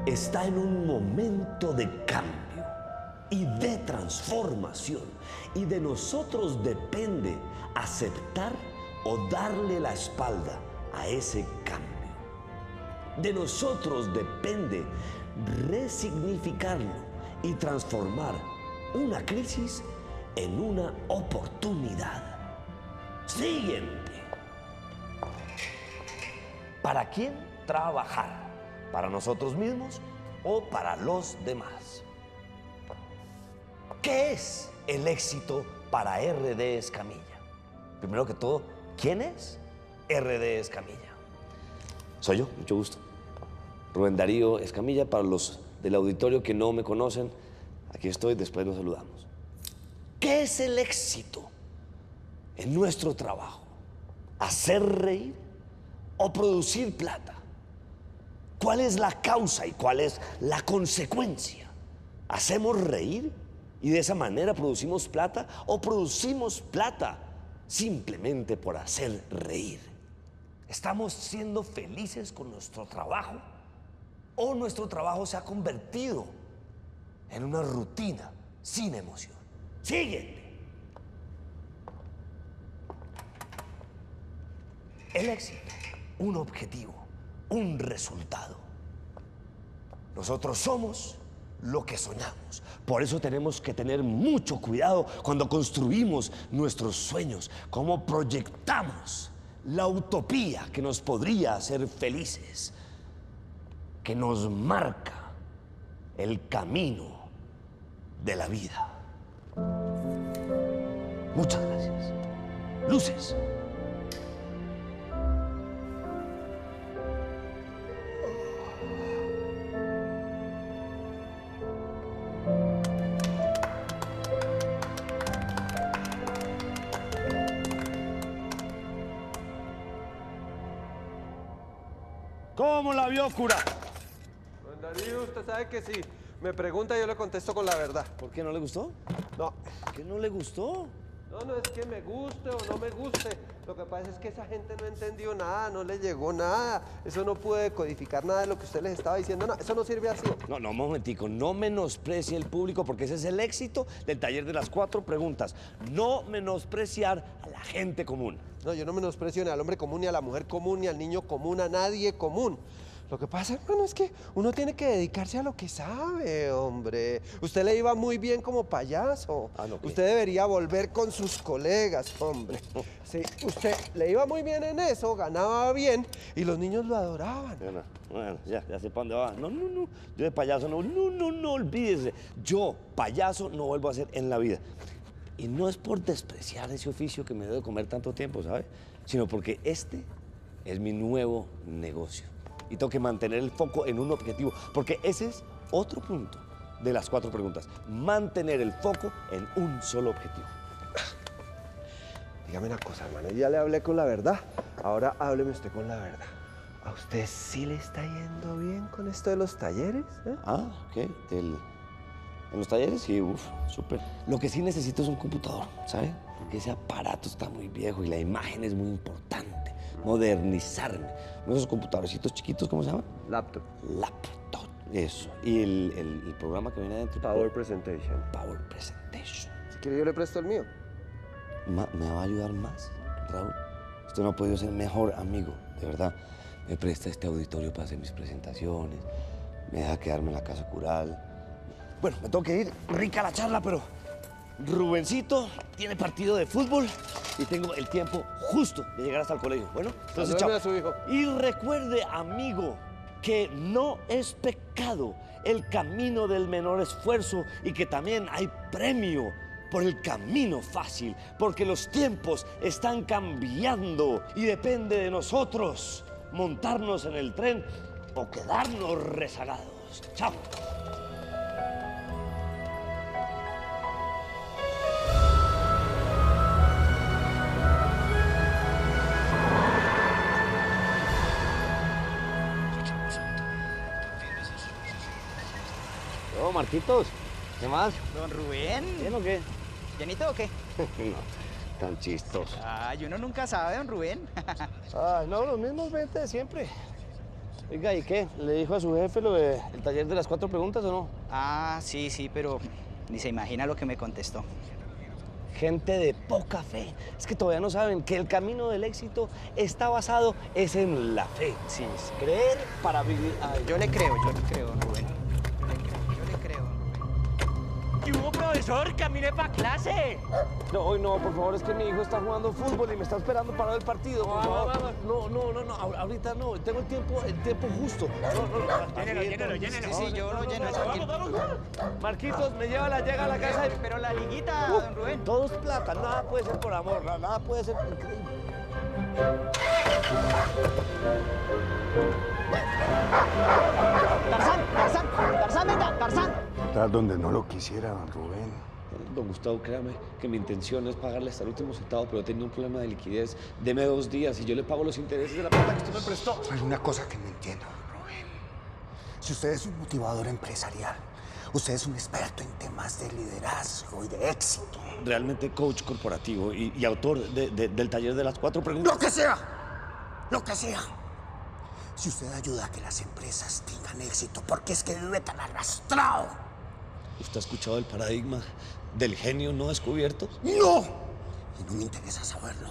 está en un momento de cambio y de transformación, y de nosotros depende aceptar o darle la espalda a ese cambio. De nosotros depende resignificarlo y transformar una crisis en una oportunidad. Siguiente. ¿Para quién trabajar? ¿Para nosotros mismos o para los demás? ¿Qué es el éxito para R.D. Escamilla? Primero que todo, ¿quién es R.D. Escamilla? Soy yo, mucho gusto. Rubén Darío Escamilla. Para los del auditorio que no me conocen, aquí estoy, después nos saludamos. ¿Qué es el éxito en nuestro trabajo? ¿Hacer reír o producir plata? ¿Cuál es la causa y cuál es la consecuencia? ¿Hacemos reír y de esa manera producimos plata, o producimos plata simplemente por hacer reír? ¿Estamos siendo felices con nuestro trabajo o nuestro trabajo se ha convertido en una rutina sin emoción? Siguiente. El éxito, un objetivo, un resultado. Nosotros somos lo que soñamos. Por eso tenemos que tener mucho cuidado cuando construimos nuestros sueños, cómo proyectamos la utopía que nos podría hacer felices, que nos marca el camino de la vida. Muchas gracias. Luces. ¿Cómo la vio, cura? Don Darío, usted sabe que si me pregunta yo le contesto con la verdad. ¿Por qué no le gustó? No. ¿Por qué no le gustó? No es que me guste o no me guste. Lo que pasa es que esa gente no entendió nada, no le llegó nada. Eso no pudo decodificar nada de lo que usted les estaba diciendo. No, eso no sirve así. No, un momentico. No menosprecie el público, porque ese es el éxito del taller de las 4 preguntas. No menospreciar a la gente común. No, yo no menosprecio ni al hombre común, ni a la mujer común, ni al niño común, a nadie común. Lo que pasa, hermano, es que uno tiene que dedicarse a lo que sabe, hombre. Usted le iba muy bien como payaso. ¿No, qué? Usted debería volver con sus colegas, hombre. Sí, usted le iba muy bien en eso, ganaba bien y los niños lo adoraban. Bueno, ya sé para dónde va. No. Yo de payaso no, olvídese. Yo, payaso, no vuelvo a hacer en la vida. Y no es por despreciar ese oficio que me debo de comer tanto tiempo, ¿sabe? Sino porque este es mi nuevo negocio. Y tengo que mantener el foco en un objetivo, porque ese es otro punto de las 4 preguntas. Mantener el foco en un solo objetivo. Dígame una cosa, hermano, yo ya le hablé con la verdad. Ahora hábleme usted con la verdad. ¿A usted sí le está yendo bien con esto de los talleres? ¿Qué? En los talleres, sí, súper. Lo que sí necesito es un computador, ¿sabe? Porque ese aparato está muy viejo y la imagen es muy importante. Modernizarme. Esos computadorcitos chiquitos, ¿cómo se llaman? Laptop. Laptop, eso. Y el programa que viene adentro. Power Presentation. Power Presentation. Si quiere yo le presto el mío. ¿Me va a ayudar más, Raúl? Usted no ha podido ser mejor amigo, de verdad. Me presta este auditorio para hacer mis presentaciones. Me deja quedarme en la casa cural. Bueno, me tengo que ir. Rica la charla, pero Rubencito tiene partido de fútbol y tengo el tiempo justo de llegar hasta el colegio. Bueno, entonces chao. A su hijo. Y recuerde, amigo, que no es pecado el camino del menor esfuerzo y que también hay premio por el camino fácil, porque los tiempos están cambiando y depende de nosotros montarnos en el tren o quedarnos rezagados. Chao. Marquitos, ¿qué más? Don Rubén. ¿Bien o qué? ¿Llenito o qué? No, tan chistoso. Ay, uno nunca sabe, don Rubén. Ay, no, los mismos 20 de siempre. Oiga, ¿y qué? ¿Le dijo a su jefe lo del taller de las 4 preguntas o no? Ah, sí, pero ni se imagina lo que me contestó. Gente de poca fe. Es que todavía no saben que el camino del éxito está basado es en la fe. Sí, sí. Creer para vivir. Ay, Yo le creo, Rubén. Yo le creo, Rubén. ¿Qué hubo, profesor? ¡Camine para clase! No, hoy no, por favor, es que mi hijo está jugando fútbol y me está esperando para ver el partido. Por favor. No, ahorita no, tengo el tiempo justo. Llénelo. Sí, yo lo lleno. Vamos. Marquitos, me llega a la casa y... Pero la liguita, don Rubén. Todo es plata, nada puede ser por amor, nada puede ser increíble. Tarzán. Está donde no lo quisiera, don Rubén. Don Gustavo, créame que mi intención es pagarle hasta el último centavo, pero he tenido un problema de liquidez. Deme 2 días y yo le pago los intereses de la plata que usted me prestó. Hay una cosa que no entiendo, don Rubén. Si usted es un motivador empresarial, usted es un experto en temas de liderazgo y de éxito. Realmente coach corporativo y autor del taller de las 4 preguntas. ¡Lo que sea! ¡Lo que sea! Si usted ayuda a que las empresas tengan éxito, ¿por qué es que vive tan arrastrado? ¿Usted ha escuchado el paradigma del genio no descubierto? ¡No! Y no me interesa saberlo.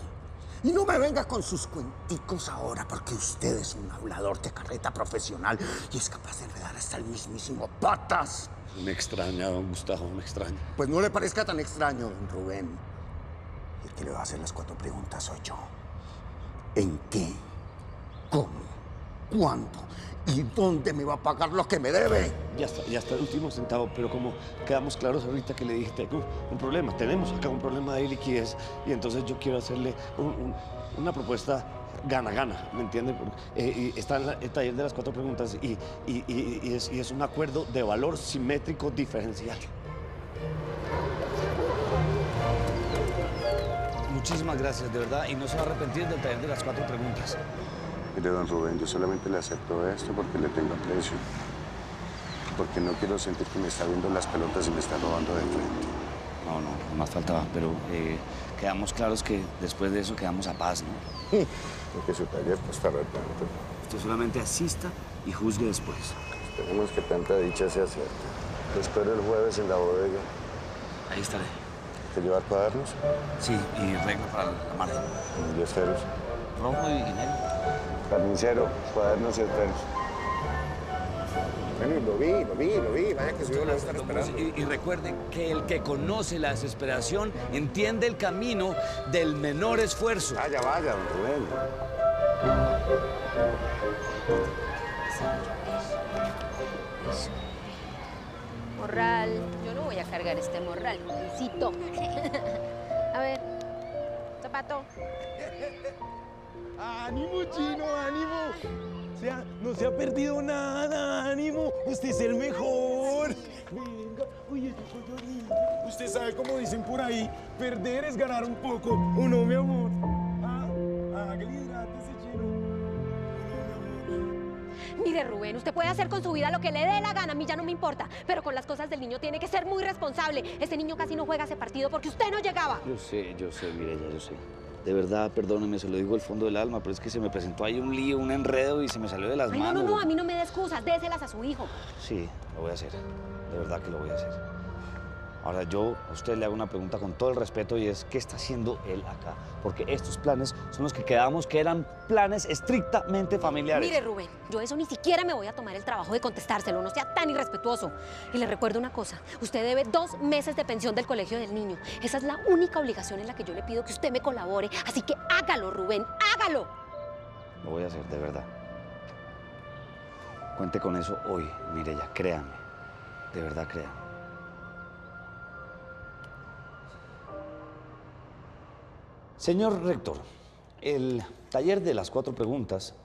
Y no me venga con sus cuenticos ahora, porque usted es un hablador de carreta profesional y es capaz de enredar hasta el mismísimo Patas. Me extraña, don Gustavo, me extraña. Pues no le parezca tan extraño, don Rubén. El que le va a hacer las 4 preguntas soy yo. ¿En qué? ¿Cómo? ¿Cuándo? ¿Y dónde me va a pagar lo que me debe? Ya está el último centavo, pero como quedamos claros ahorita que le dije, tengo un problema, tenemos acá un problema de liquidez y entonces yo quiero hacerle una propuesta gana-gana, ¿me entiende? Está en el taller de las 4 preguntas y es un acuerdo de valor simétrico diferencial. Muchísimas gracias, de verdad, y no se va a arrepentir del taller de las 4 preguntas. Mire, don Rubén, yo solamente le acepto esto porque le tengo aprecio. Porque no quiero sentir que me está viendo las pelotas y me está robando de frente. No, más faltaba, pero quedamos claros que después de eso quedamos a paz, ¿no? Porque su taller cuesta tanto. Usted solamente asista y juzgue después. Esperemos que tanta dicha sea cierta. Te espero el jueves en la bodega. Ahí estaré. ¿Te llevar cuadernos? Sí, y regla para la margen. Y esferos. Rojo y negro. Carnicero, cuadernos y esferos. Bueno, lo vi. Vaya que subió la estar esperando. Y recuerden que el que conoce la desesperación entiende el camino del menor esfuerzo. Vaya, don Rubén. Morral. Yo no voy a cargar este morral, Luisito. A ver, zapato. ¡Ánimo, Chino, ánimo! No se ha perdido nada, ánimo. Usted es el mejor. Venga, oye, usted sabe cómo dicen por ahí, perder es ganar un poco, ¿o no, mi amor? Hágale, hidrátese, Chino. Mire, Rubén, usted puede hacer con su vida lo que le dé la gana, a mí ya no me importa. Pero con las cosas del niño tiene que ser muy responsable. Ese niño casi no juega ese partido porque usted no llegaba. Yo sé, Mireya, yo sé. De verdad, perdóneme, se lo digo del fondo del alma, pero es que se me presentó ahí un lío, un enredo y se me salió de las manos. No, a mí no me dé excusas, déselas a su hijo. Sí, lo voy a hacer. De verdad que lo voy a hacer. Ahora, yo a usted le hago una pregunta con todo el respeto y es, ¿qué está haciendo él acá? Porque estos planes son los que quedamos que eran planes estrictamente familiares. Mire, Rubén, yo eso ni siquiera me voy a tomar el trabajo de contestárselo, no sea tan irrespetuoso. Y le recuerdo una cosa, usted debe 2 meses de pensión del colegio del niño. Esa es la única obligación en la que yo le pido que usted me colabore, así que hágalo, Rubén, hágalo. Lo voy a hacer, de verdad. Cuente con eso hoy, Mireya, créame. De verdad, créame. Señor rector, el taller de las 4 preguntas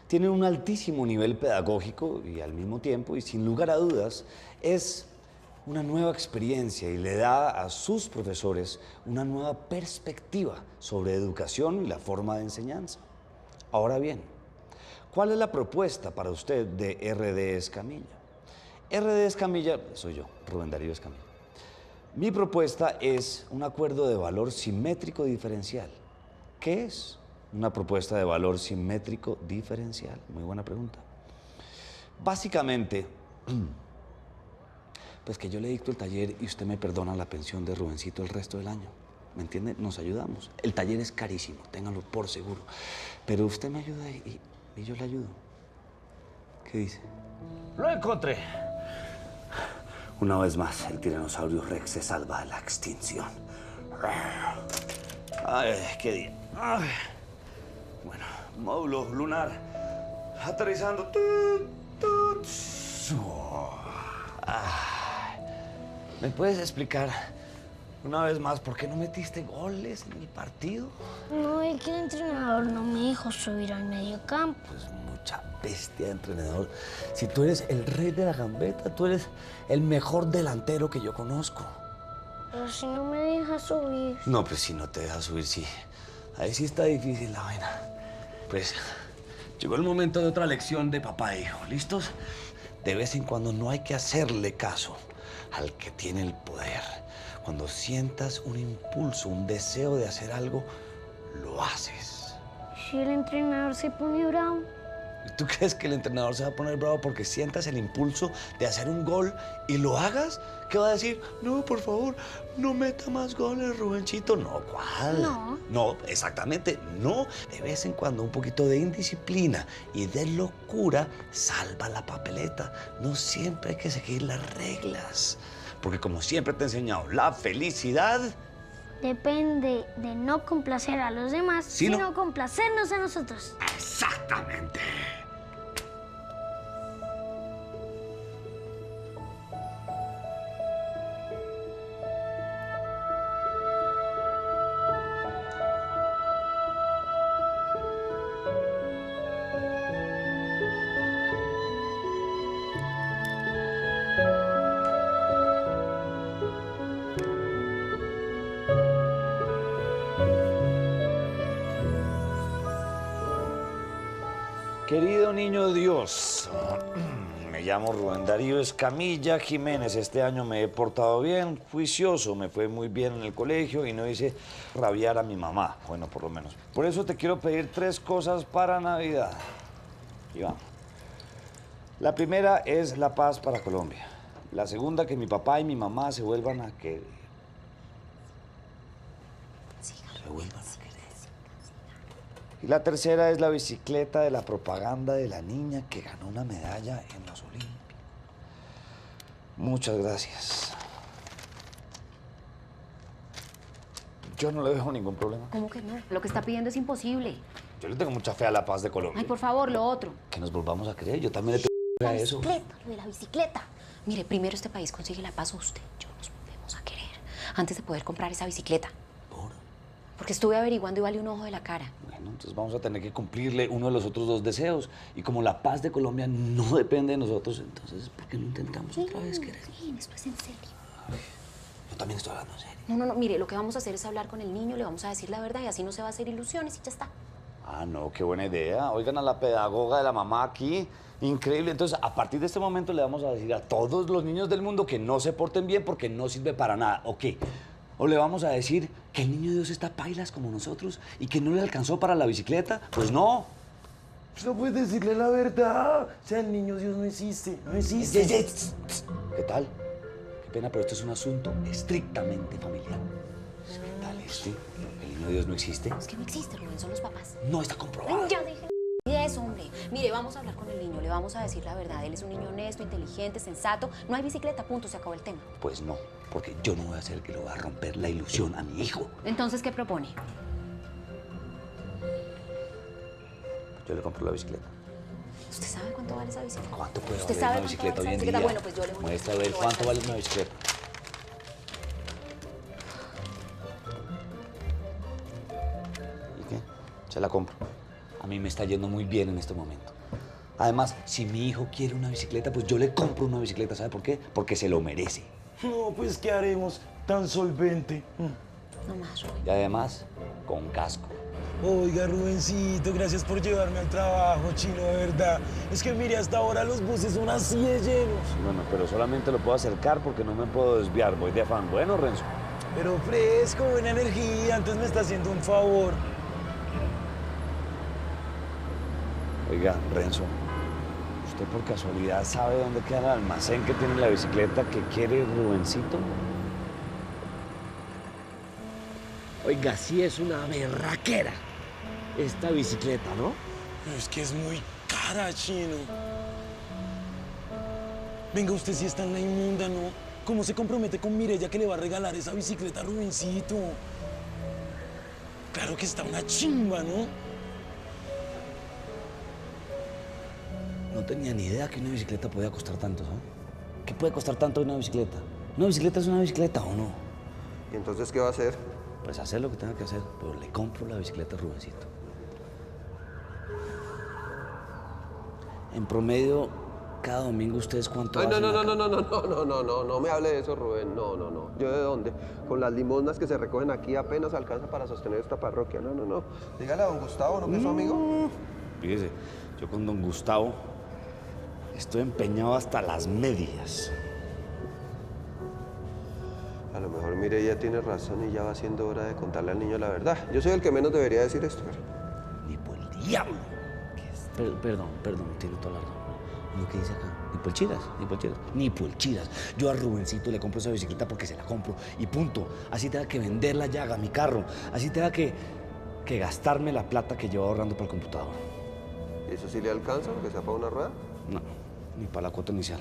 tiene un altísimo nivel pedagógico y al mismo tiempo, y sin lugar a dudas, es una nueva experiencia y le da a sus profesores una nueva perspectiva sobre educación y la forma de enseñanza. Ahora bien, ¿cuál es la propuesta para usted de RD Escamilla? RD Escamilla, soy yo, Rubén Darío Escamilla. Mi propuesta es un acuerdo de valor simétrico diferencial. ¿Qué es una propuesta de valor simétrico diferencial? Muy buena pregunta. Básicamente, pues que yo le dicto el taller y usted me perdona la pensión de Rubencito el resto del año. ¿Me entiende? Nos ayudamos. El taller es carísimo, téngalo por seguro. Pero usted me ayuda y yo le ayudo. ¿Qué dice? Lo encontré. Una vez más, el tiranosaurio Rex se salva de la extinción. Ay, qué día. Ay. Bueno, módulo lunar. Aterrizando. Ay. ¿Me puedes explicar una vez más por qué no metiste goles en el partido? No, es que el entrenador no me dejó subir al mediocampo. Pues mucha bestia de entrenador. Si tú eres el rey de la gambeta, tú eres el mejor delantero que yo conozco. Pero si no me deja subir. No, pues si no te deja subir, sí. Ahí sí está difícil la vaina. Pues llegó el momento de otra lección de papá e hijo. ¿Listos? De vez en cuando no hay que hacerle caso al que tiene el poder. Cuando sientas un impulso, un deseo de hacer algo, lo haces. Si el entrenador se pone bravo. ¿Tú crees que el entrenador se va a poner bravo porque sientas el impulso de hacer un gol y lo hagas? ¿Qué va a decir? No, por favor, no meta más goles, Rubencito. No, ¿cuál? No. No, exactamente, no. De vez en cuando un poquito de indisciplina y de locura salva la papeleta. No siempre hay que seguir las reglas. Porque como siempre te he enseñado, la felicidad... Depende de no complacer a los demás, Sí, sino ¿no? complacernos a nosotros. Exactamente. Querido niño Dios, me llamo Rubén Darío Escamilla Jiménez. Este año me he portado bien, juicioso, me fue muy bien en el colegio y no hice rabiar a mi mamá, bueno, por lo menos. Por eso te quiero pedir 3 cosas para Navidad. Y vamos. La primera es la paz para Colombia. La segunda, que mi papá y mi mamá se vuelvan a querer. Se vuelvan a querer. Y la tercera es la bicicleta de la propaganda de la niña que ganó una medalla en los Olímpicos. Muchas gracias. Yo no le veo ningún problema. ¿Cómo que no? Lo que está pidiendo es imposible. Yo le tengo mucha fe a la paz de Colombia. Ay, por favor, lo otro. Que nos volvamos a creer. Yo también le tengo fe a eso. Bicicleta, lo de la bicicleta. Mire, primero este país consigue la paz o usted y yo nos volvemos a querer antes de poder comprar esa bicicleta. ¿Por? Porque estuve averiguando y vale un ojo de la cara. Bueno, entonces vamos a tener que cumplirle uno de los otros 2 deseos. Y como la paz de Colombia no depende de nosotros, entonces, ¿por qué no intentamos otra vez querer? Sí, esto es en serio. Yo también estoy hablando en serio. No, mire, lo que vamos a hacer es hablar con el niño, le vamos a decir la verdad y así no se va a hacer ilusiones y ya está. Ah, no, qué buena idea. Oigan a la pedagoga de la mamá aquí. Increíble. Entonces, a partir de este momento le vamos a decir a todos los niños del mundo que no se porten bien porque no sirve para nada. ¿O qué? O le vamos a decir que el niño Dios está pailas como nosotros y que no le alcanzó para la bicicleta. Pues no. No puedes decirle la verdad. O sea, el niño Dios no existe, no existe. ¿Qué tal? Qué pena, pero esto es un asunto estrictamente familiar. ¿Qué tal este? ¿El niño Dios no existe? Es que no existe, Rubén, son los papás. No está comprobado. Ya dejen de eso, hombre. Mire, vamos a hablar con el niño, le vamos a decir la verdad. Él es un niño honesto, inteligente, sensato. No hay bicicleta, punto, se acabó el tema. Pues no, porque yo no voy a ser el que le va a romper la ilusión a mi hijo. Entonces, ¿qué propone? Yo le compro la bicicleta. ¿Usted sabe cuánto vale esa bicicleta? ¿Cuánto puede ¿Usted valer sabe una cuánto bicicleta hoy vale en esa día? bicicleta? Bueno, pues yo le voy a Muestra a ver decir cuánto vale esa una bicicleta. ¿Y qué? Se la compro. A mí me está yendo muy bien en este momento. Además, si mi hijo quiere una bicicleta, pues yo le compro una bicicleta. ¿Sabe por qué? Porque se lo merece. No, pues, ¿qué haremos? Tan solvente. No más, Rubén. Y además, con casco. Oiga, Rubencito, gracias por llevarme al trabajo, chino, de verdad. Es que mire, hasta ahora los buses son así de llenos. Bueno, pero solamente lo puedo acercar porque no me puedo desviar. Voy de afán. Bueno, Renzo. Pero fresco, buena energía, antes me está haciendo un favor. Oiga, Renzo, ¿Usted por casualidad sabe dónde queda el almacén que tiene la bicicleta que quiere Rubencito? Oiga, sí es una berraquera esta bicicleta, ¿no? Es que es muy cara, chino. Venga, usted sí está en la inmunda, ¿no? ¿Cómo se compromete con Mireya que le va a regalar esa bicicleta a Rubencito? Claro que está una chimba, ¿no? No tenía ni idea que una bicicleta podía costar tanto, ¿sabes? ¿Qué puede costar tanto una bicicleta? ¿Una bicicleta es una bicicleta o no? ¿Y entonces qué va a hacer? Pues hacer lo que tenga que hacer, pero le compro la bicicleta a Rubencito. En promedio, cada domingo ustedes cuánto Ay, hacen acá? no me hable de eso, Rubén. No. ¿Yo de dónde? Con las limosnas que se recogen aquí apenas alcanza para sostener esta parroquia. No. Dígale a don Gustavo, ¿no que es su amigo? Fíjese, yo con don Gustavo estoy empeñado hasta las medias. A lo mejor Mireya tiene razón y ya va siendo hora de contarle al niño la verdad. Yo soy el que menos debería decir esto. Ni por el diablo. Perdón, tiene toda la razón. ¿Y lo que dice acá? Ni por chiras. Yo a Rubencito le compro esa bicicleta porque se la compro y punto. Así tenga que vender la llaga, mi carro. Así tenga que gastarme la plata que llevo ahorrando para el computador. ¿Y eso sí le alcanza, aunque sea para una rueda? No, ni para la cuota inicial.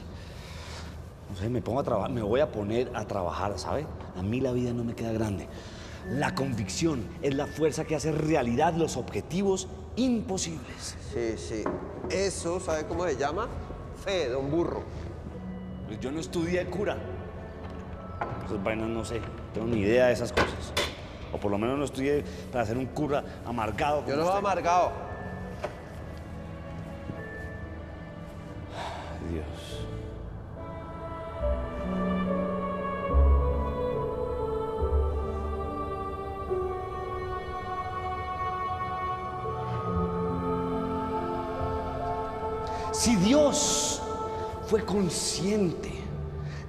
No sé, me pongo a trabajar, me voy a poner a trabajar, ¿sabe? A mí la vida no me queda grande. La convicción es la fuerza que hace realidad los objetivos imposibles. Sí. Eso, ¿sabe cómo se llama? Fe, don burro. Pues yo no estudié cura. Esas vainas no sé, tengo ni idea de esas cosas. O por lo menos no estudié para ser un cura amargado. Yo no soy amargado. Dios. Si Dios fue consciente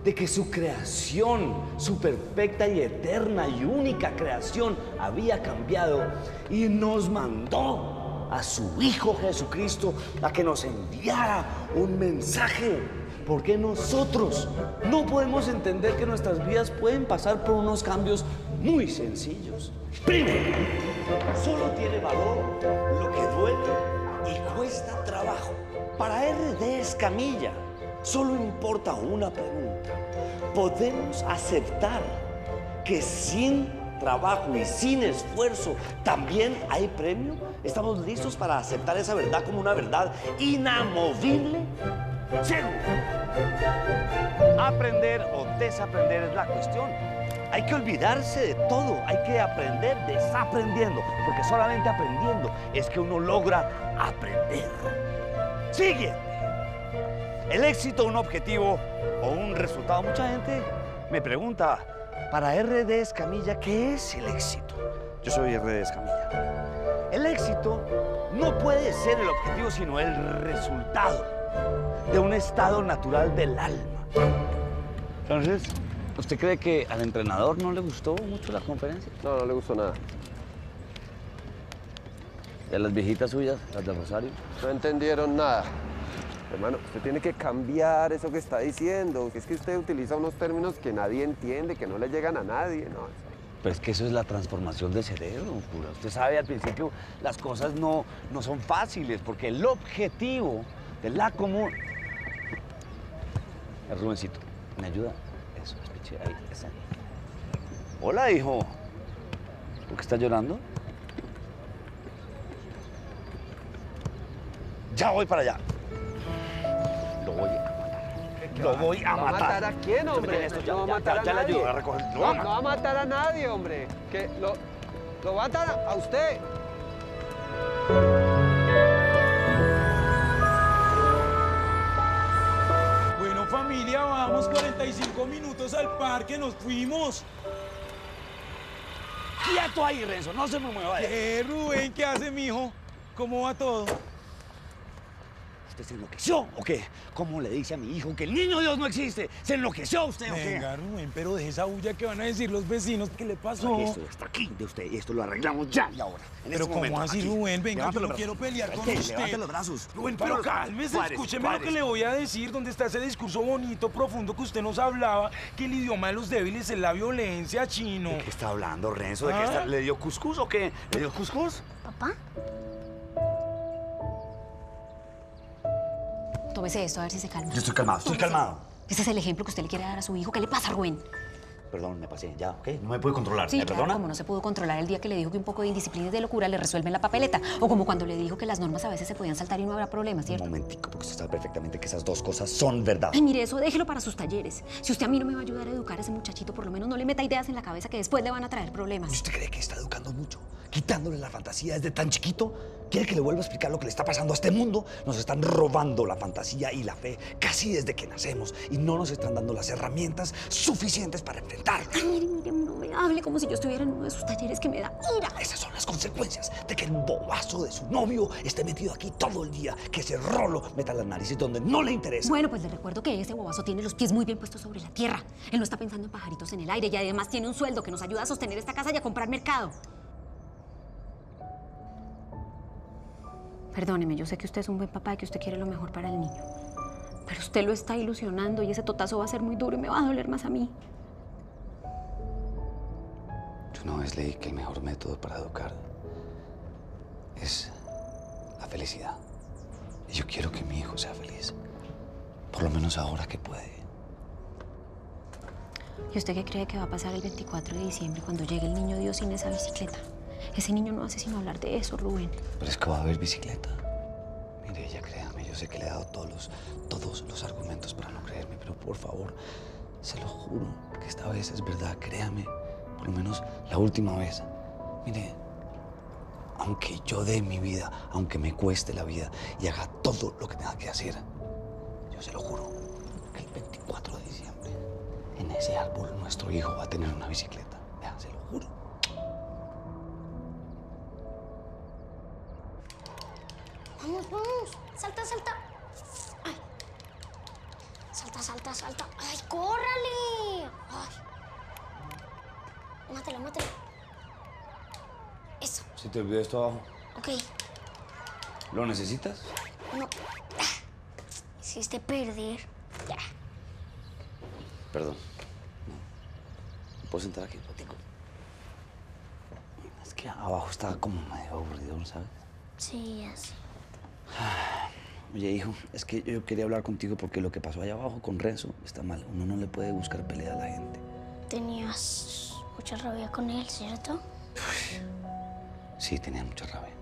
de que su creación, su perfecta y eterna y única creación había cambiado y nos mandó a su Hijo Jesucristo a que nos enviara un mensaje, ¿por qué nosotros no podemos entender que nuestras vidas pueden pasar por unos cambios muy sencillos? Primero, solo tiene valor lo que duele y cuesta trabajo. Para RD Escamilla, solo importa una pregunta. ¿Podemos aceptar que sin trabajo y sin esfuerzo también hay premio? ¿Estamos listos para aceptar esa verdad como una verdad inamovible? Seguro. Aprender o desaprender es la cuestión. Hay que olvidarse de todo, hay que aprender desaprendiendo, porque solamente aprendiendo es que uno logra aprender. Siguiente. El éxito, un objetivo o un resultado. Mucha gente me pregunta, para RD Escamilla, ¿qué es el éxito? Yo soy RD Escamilla. El éxito no puede ser el objetivo, sino el resultado de un estado natural del alma. Entonces, ¿usted cree que al entrenador no le gustó mucho la conferencia? No le gustó nada. ¿Y a las viejitas suyas, las de Rosario? No entendieron nada. Hermano, usted tiene que cambiar eso que está diciendo, que es que usted utiliza unos términos que nadie entiende, que no le llegan a nadie, ¿no? Pues es que eso es la transformación del cerebro, cura. Usted sabe, al principio las cosas no son fáciles, porque el objetivo de la común... El Rubencito, ¿me ayuda? Eso, espiche, ahí está. Hola, hijo. ¿Por qué estás llorando? Ya voy para allá. Lo voy a matar. Lo voy a matar. ¿Va a matar a quién, hombre? Ya, no va a matar a ya le nadie. ayudo a recoger. No va a matar a nadie, hombre. Que lo va a matar a usted. Bueno, familia, vamos 45 minutos al parque, nos fuimos. Quieto ahí, Renzo, no se me mueva. ¿Qué, Rubén? ¿Qué hace, mijo? ¿Cómo va todo? ¿Usted se enloqueció o qué? ¿Cómo le dice a mi hijo que el niño Dios no existe? ¿Se enloqueció usted o qué? Venga, Rubén, pero de esa bulla que van a decir los vecinos, ¿qué le pasó? Aquí esto está aquí de usted y esto lo arreglamos ya y ahora. En Pero este ¿cómo momento, así, aquí. Rubén? Venga, Levante yo los no quiero brazos. pelear con ¿Qué? usted. Levante los brazos. Rubén, pero cálmese, Cuádrese, escúcheme lo que cuádrese. le voy a decir, donde está ese discurso bonito, profundo que usted nos hablaba, que el idioma de los débiles es la violencia, chino. ¿De qué está hablando, Renzo? ¿De qué ¿Ah? está? ¿Le dio cuscús o qué? ¿Le dio cuscús? ¿Papá? Tómese esto, a ver si se calma. Yo estoy calmado, estoy calmado. Ese es el ejemplo que usted le quiere dar a su hijo. ¿Qué le pasa, Rubén? Perdón, me pasé, ya, ¿ok? No me puede controlar, Sí, ¿me claro, perdona? como no se pudo controlar el día que le dijo que un poco de indisciplina y de locura le resuelven la papeleta. O como cuando le dijo que las normas a veces se podían saltar y no habrá problema, Un ¿cierto? momentico, porque usted sabe perfectamente que esas dos cosas son verdad. Ay, mire, eso déjelo para sus talleres. Si usted a mí no me va a ayudar a educar a ese muchachito, por lo menos no le meta ideas en la cabeza que después le van a traer problemas. ¿Y usted cree que está educando mucho? Quitándole la fantasía desde tan chiquito. ¿Quiere que le vuelva a explicar lo que le está pasando a este mundo? Nos están robando la fantasía y la fe casi desde que nacemos y no nos están dando las herramientas suficientes para enfrentarlo. Ay, mire, no me hable como si yo estuviera en uno de sus talleres que me da ira. Esas son las consecuencias de que el bobazo de su novio esté metido aquí todo el día, que ese rolo meta las narices donde no le interesa. Bueno, pues le recuerdo que ese bobazo tiene los pies muy bien puestos sobre la tierra. Él no está pensando en pajaritos en el aire y además tiene un sueldo que nos ayuda a sostener esta casa y a comprar mercado. Perdóneme, yo sé que usted es un buen papá y que usted quiere lo mejor para el niño. Pero usted lo está ilusionando y ese totazo va a ser muy duro y me va a doler más a mí. Yo una vez leí que el mejor método para educar es la felicidad. Y yo quiero que mi hijo sea feliz. Por lo menos ahora que puede. ¿Y usted qué cree que va a pasar el 24 de diciembre cuando llegue el niño Dios sin esa bicicleta? Ese niño no hace sino hablar de eso, Rubén. Pero es que va a haber bicicleta. Mire, ella créame, yo sé que le he dado todos los argumentos para no creerme, pero por favor, se lo juro que esta vez es verdad, créame. Por lo menos la última vez. Mire, aunque yo dé mi vida, aunque me cueste la vida y haga todo lo que tenga que hacer, yo se lo juro que el 24 de diciembre, en ese árbol, nuestro hijo va a tener una bicicleta. Vea, se lo juro. Vamos, vamos. Salta, salta. Ay. Salta, salta, salta. Ay, córrale. Ay. Mátela, mátela. Eso. ¿Se te olvidó esto abajo? Ok. ¿Lo necesitas? No. Hiciste perder. Ya. Perdón. No. ¿Me puedo sentar aquí un ratico? Es que abajo estaba como medio aburrido, ¿sabes? Sí, así. Oye, hijo, es que yo quería hablar contigo porque lo que pasó allá abajo con Renzo está mal. Uno no le puede buscar pelea a la gente. Tenías mucha rabia con él, ¿cierto? Sí, tenía mucha rabia.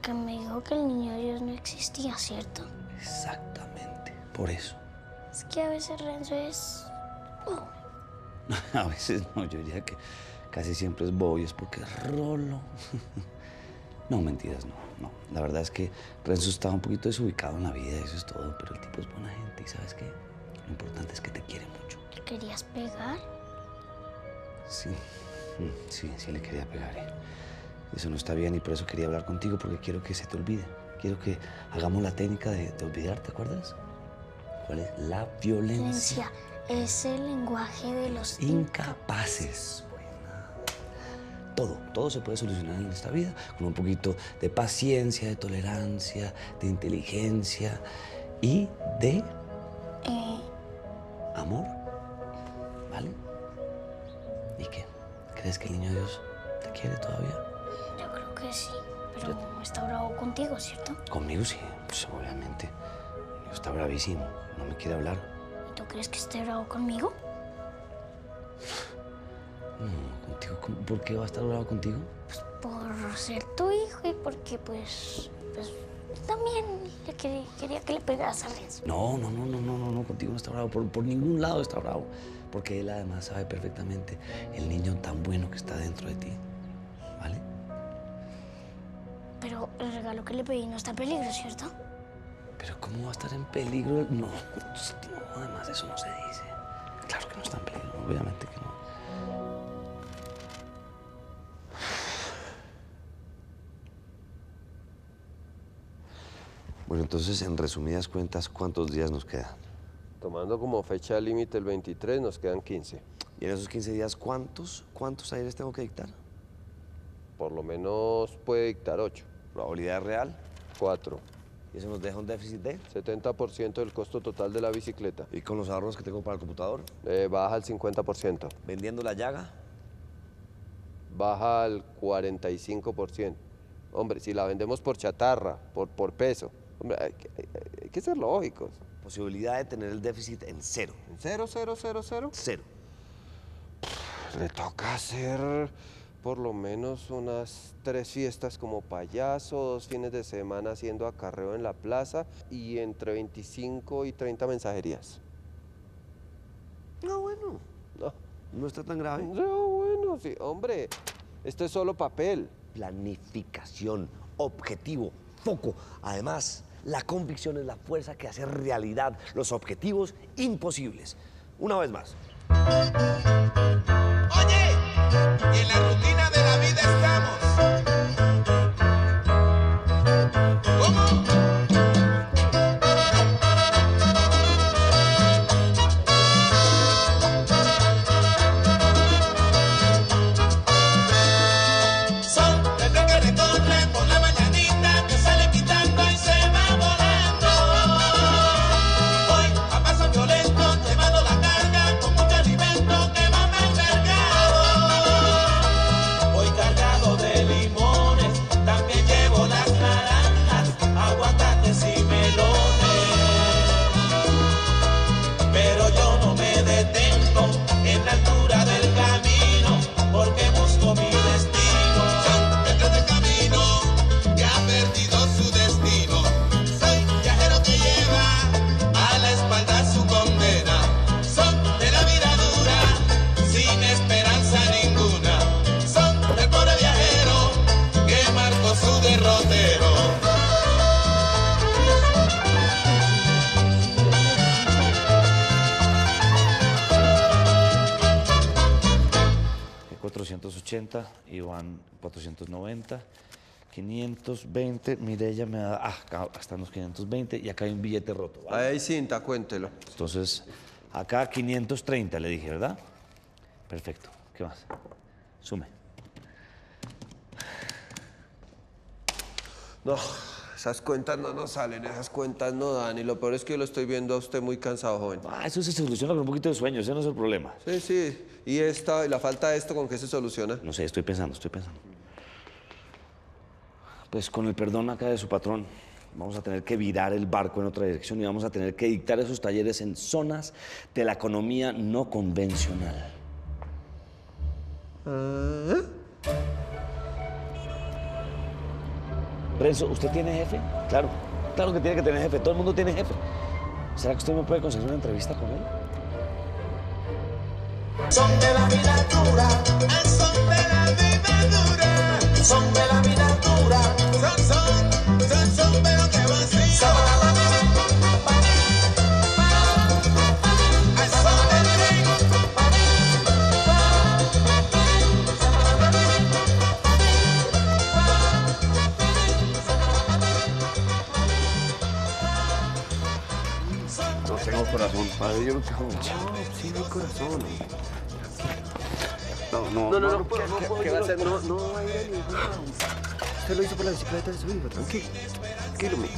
Que me dijo que el niño Dios no existía, ¿cierto? Exactamente. Por eso. Es que a veces Renzo es... A veces no, yo diría que casi siempre es bobo y es porque es rolo. No, mentiras, no. La verdad es que Renzo estaba un poquito desubicado en la vida, eso es todo. Pero el tipo es buena gente y ¿sabes qué? Lo importante es que te quiere mucho. ¿Le querías pegar? Sí, sí le quería pegar. Eso no está bien y por eso quería hablar contigo, porque quiero que se te olvide. Quiero que hagamos la técnica de olvidar, ¿te acuerdas? ¿Cuál es? La violencia. Violencia es el lenguaje de los Incapaces. Todo se puede solucionar en esta vida con un poquito de paciencia, de tolerancia, de inteligencia y de amor. ¿Vale? ¿Y qué? ¿Crees que el niño Dios te quiere todavía? Yo creo que sí, pero está bravo contigo, ¿cierto? Conmigo sí, pues obviamente. Está bravísimo, no me quiere hablar. ¿Y tú crees que esté bravo conmigo? No, contigo. ¿Por qué va a estar bravo contigo? Pues por ser tu hijo y porque pues también le quería que le pegaras a Renzo. No, contigo no está bravo. Por ningún lado está bravo. Porque él además sabe perfectamente el niño tan bueno que está dentro de ti. ¿Vale? Pero el regalo que le pedí no está en peligro, ¿cierto? Pero ¿cómo va a estar en peligro? No, además eso no se dice. Claro que no está en peligro, obviamente que no. Bueno, entonces, en resumidas cuentas, ¿cuántos días nos quedan? Tomando como fecha límite el 23, nos quedan 15. Y en esos 15 días, ¿cuántos talleres tengo que dictar? Por lo menos puede dictar 8. ¿Probabilidad real? 4. ¿Y eso nos deja un déficit de? 70% del costo total de la bicicleta. ¿Y con los ahorros que tengo para el computador? Baja al 50%. ¿Vendiendo la llaga? Baja al 45%. Hombre, si la vendemos por chatarra, por peso, hombre, hay que ser lógicos. Posibilidad de tener el déficit en cero. ¿En cero? Cero. Le toca hacer por lo menos unas 3 fiestas como payaso, 2 fines de semana haciendo acarreo en la plaza y entre 25 y 30 mensajerías. No, bueno. No. No está tan grave. No, bueno, sí, hombre, esto es solo papel. Planificación, objetivo, foco. Además, la convicción es la fuerza que hace realidad los objetivos imposibles. Una vez más. Oye, y en la rutina de la vida estamos. ¿Cómo? Son el tren que recorre por la mañanita, que sale quitando y se va volando. Hoy a paso violento, llevando la carga con mucho alimento que va para el mercado. Voy cargado de limones, también llevo las naranjas, aguacates y melones. Pero yo no me detengo en la altura del camino, porque busco mi destino. Detrás del camino que ha perdido su destino. Soy viajero que lleva a la espalda su condena. Son de la vida dura, sin esperanza ninguna. Son del pobre viajero que marcó su derrotero. Que 480, Iván 490, 520, Mireya me da, acá están los 520 y acá hay un billete roto. ¿vale? Ahí hay cinta, cuéntelo. Entonces, acá 530 le dije, ¿verdad? Perfecto. ¿Qué más? Sume. No, esas cuentas no nos salen, esas cuentas no dan. Y lo peor es que yo lo estoy viendo a usted muy cansado, joven. Eso se soluciona con un poquito de sueño, ese no es el problema. Sí, sí. ¿Y la falta de esto con qué se soluciona? No sé, estoy pensando. Pues con el perdón acá de su patrón, vamos a tener que virar el barco en otra dirección y vamos a tener que dictar esos talleres en zonas de la economía no convencional. Renzo, ¿usted tiene jefe? Claro que tiene que tener jefe. Todo el mundo tiene jefe. ¿Será que usted me puede conseguir una entrevista con él? Son de la vida dura, son de la vida dura, son de la vida dura, son, pero que vacío. Al son del tren. No tengo corazón, padre, yo no tengo Sí, mi corazón. No, ¿Qué va a hacer? No va a ir a ningún lado. Usted lo hizo por la bicicleta de su hijo, tranquilo. Tranquilo, mi.